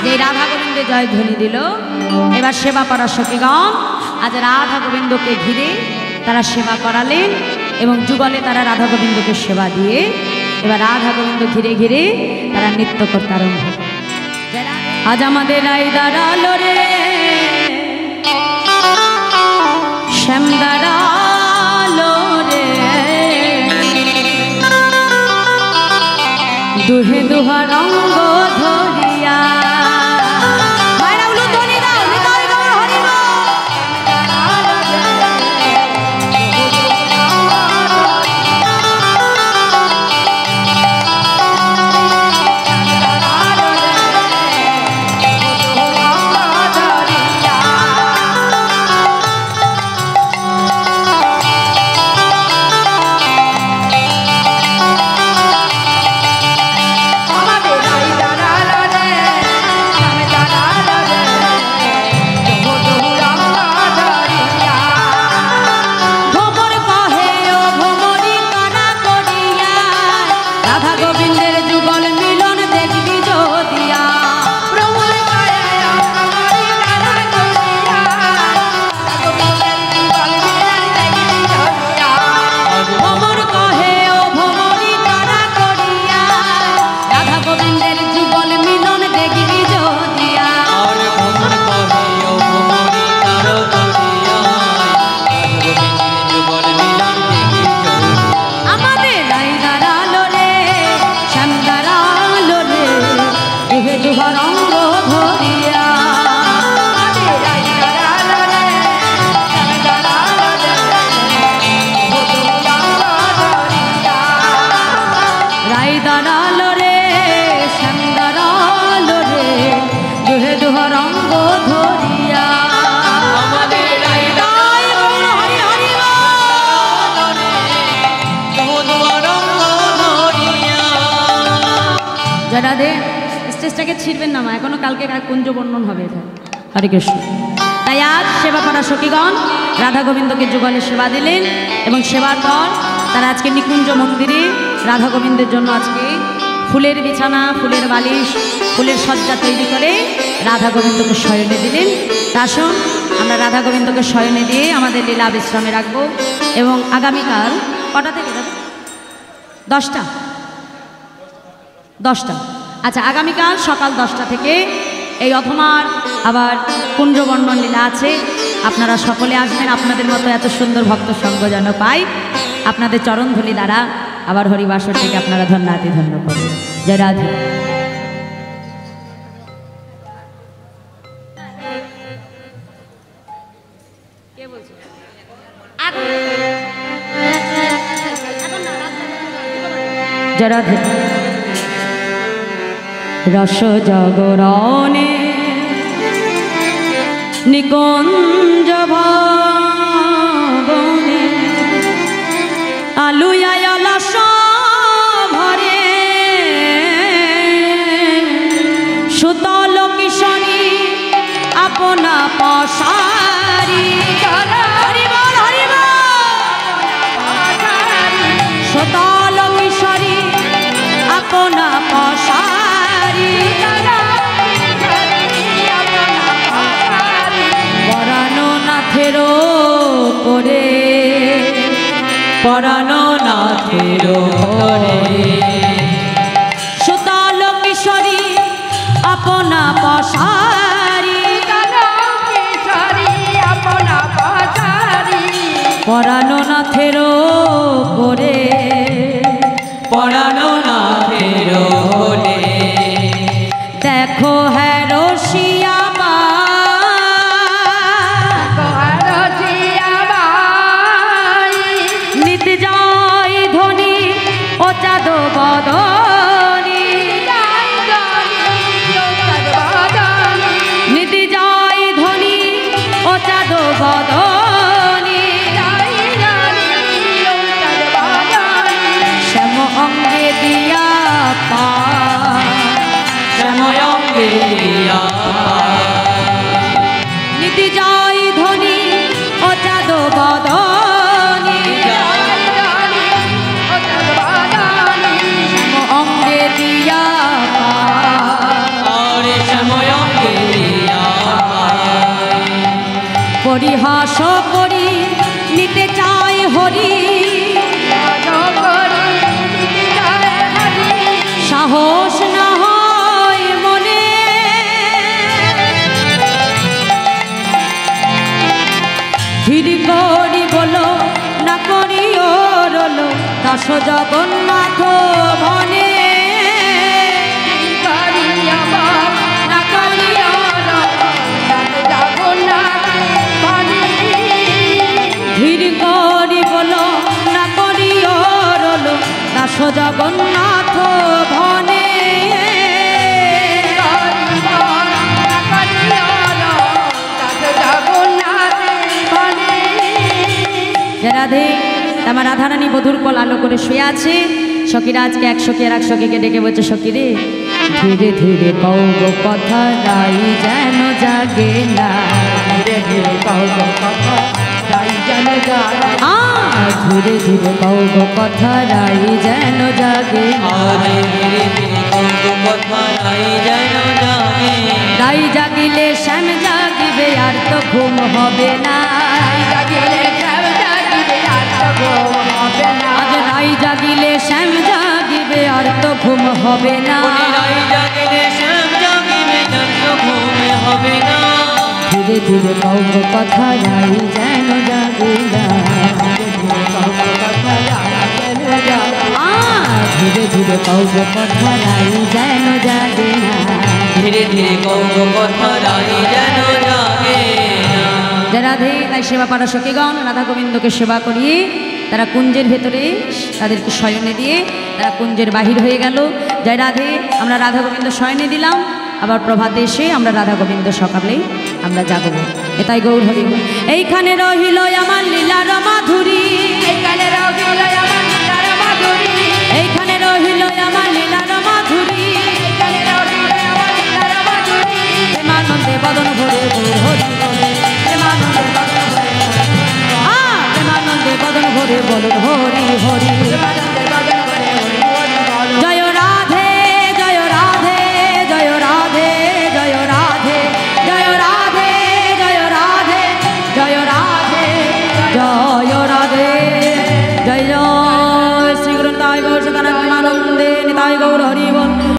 যে রাধা গোবিন্দে জয় ধ্বনি দিল, এবার সেবা করার সখীগণ আজ রাধা গোবিন্দকে ঘিরে তারা সেবা করালেন এবং যুগলে তারা রাধা গোবিন্দকে সেবা দিয়ে এবার রাধা গোবিন্দ ঘিরে ঘিরে তারা নৃত্য করতে আরম্ভ। আজ আমাদের রায় দাঁড়ালো রে, শ্যাম দাঁড়ালো রে, দুহে দুহার অঙ্গ ধরিয়া, মায়েরা উলু ধ্বনি দাও, হৃদয় গৌর হরি বল। ভ্রমর কহে ও ভ্রমরি কানা করিয়া, রাধা গোবিন্দের যুগল মিলন দেখবি যদিয়া। ভ্রমর কহে ও ভ্রমরি কানা করিয়া, রাধা গোবিন্দের যুগল মিলন দেখবি যদিয়া। আর ভ্রমর কহে ও ভ্রমরি তার করিয়া, গোবিন্দের যুগল মিলন দেখি জয়। আমাদের রাই দাঁড়ালো রে, শ্যাম দাঁড়ালো রে, দুহে দুহার অঙ্গ ধরিয়া। রাই দাঁড়ালো রে, শ্যাম দাঁড়ালো রে, দুহে দুহার অঙ্গ ধরিয়া। আমাদের রাই জয় গৌর হরি হরি বল। জয় রাধে। স্টেজটাকে ছিড়বেন না মা, এখনো কালকে কুঞ্জ বর্ণন হবে এখানে। হরে কৃষ্ণ। তাই আজ সেবা করা সখীগণ রাধা গোবিন্দকে যুগলে সেবা দিলেন এবং সেবার পর তারা আজকে নিকুঞ্জ মন্দিরে রাধা গোবিন্দের জন্য আজকে ফুলের বিছানা, ফুলের বালিশ, ফুলের সজ্জা তৈরি করে রাধা গোবিন্দকে শয়নে দিলেন। তা আসুন আমরা রাধা গোবিন্দকে শয়নে দিয়ে আমাদের লীলা বিশ্রামে রাখবো এবং আগামীকাল কটা থেকে যাবে? 10টা। আচ্ছা, আগামীকাল সকাল 10টা থেকে এই অথমার আবার কুঞ্জবর্ণন লীলা আছে। আপনারা সকলে আসবেন, আপনাদের মতো এত সুন্দর ভক্ত সঙ্গ যেন পাই। আপনাদের চরণধূলি দ্বারা আবার হরিবাসর থেকে আপনারা ধন্যাতি ধন্য করবেন। জয় রাধে। জয় রাধে। রস জগরণে নিকুঞ্জ ভবনে আলুয়ায় লস ভরে সুতল কিশোরী আপনা পশারি। হরি বল। সুতল কিশোরী আপনা পশারি পরানো নাথের পরে পরানো নাথের পরে সুতল কিশোরী আপনা পশারি পরানো নাথের পরে পরানো নাথের পরে দেখো হ্যাঁ রসিয়া নিতে যায় ধনী ও চাঁদ বদনী নিতে যায় ধনী ও চাঁদ বদনী শ্যাম অঙ্গে দিয়া পা সময় অঙ্গে দিয়া নিতে যায় ধনী ও চাঁদ বদনী অঙ্গে দিয়া পা আর সময় অঙ্গে দিয়া পরিহাস করি নিতে চায় হরি সাহস না হয় মনে ধীর করি বলো না করি রলো দাস জগন্নাথ মনে না করি ধীর করি বলো না করি রলো দাস জগন্নাথ ভনে রাধে আমার রাধারানী বধুর কল আলো করে শুয়ে আছে সখীরা আজকে এক সখী আর এক সখীকে ডেকে বলছে সখী রে ধীরে ধীরে কৌ গো কথা রাই যেন জাগে না ধীরে ধীরে কৌ গো কথা রাই যেন জাগে ধীরে ধীরে কৌ গো কথা রাই যেন জাগে আরে ধীরে ধীরে কঙ্গ কথা নাই যেন জাগে রাই জাগিলে শ্যাম জাগিবে আর তো ঘুম হবে না আজ রাই জাগিলে শ্যাম জাগিবে আর তো ঘুম হবে না রাই জাগিলে শ্যাম জাগিবে যত ঘুমে হবে না ধীরে ধীরে কৌ গো কথা রাই যেন জাগে না ধীরে ধীরে কৌ গো কথা রাই যেন জাগে না ধীরে ধীরে কঙ্গ কথা রাই যেন জাগে রাধে তাই সেবা পারা সখীগণ রাধা গোবিন্দকে সেবা করিয়ে তারা কুঞ্জের ভেতরে তাদেরকে শয়নে দিয়ে তারা কুঞ্জের বাহির হয়ে গেল জয় রাধে আমরা রাধা গোবিন্দ শয়নে দিলাম আবার প্রভাতে এসে আমরা রাধা গোবিন্দ সকালে আমরা জাগব এটাই গৌর হরি এইখানে রহিল আমার লীলার মাধুরী এইখানে রহিল আমার লীলার মাধুরী এইখানে রহিল আমার লীলার মাধুরী এইখানে রহিল আমার লীলার মাধুরী প্রেমানন্দে বদন ভরে গৌর হরি প্রেমানন্দে বদন ভরে প্রেমানন্দে বদন ভরে বলুন হরি হরি জয় রাধে জয় রাধে জয় রাধে জয় রাধে জয় রাধে জয় রাধে জয় রাধে জয় রাধে জয় জয় শ্রী গুরু নিতাই গৌর সদানন্দ নিতাই গৌর হরি বল।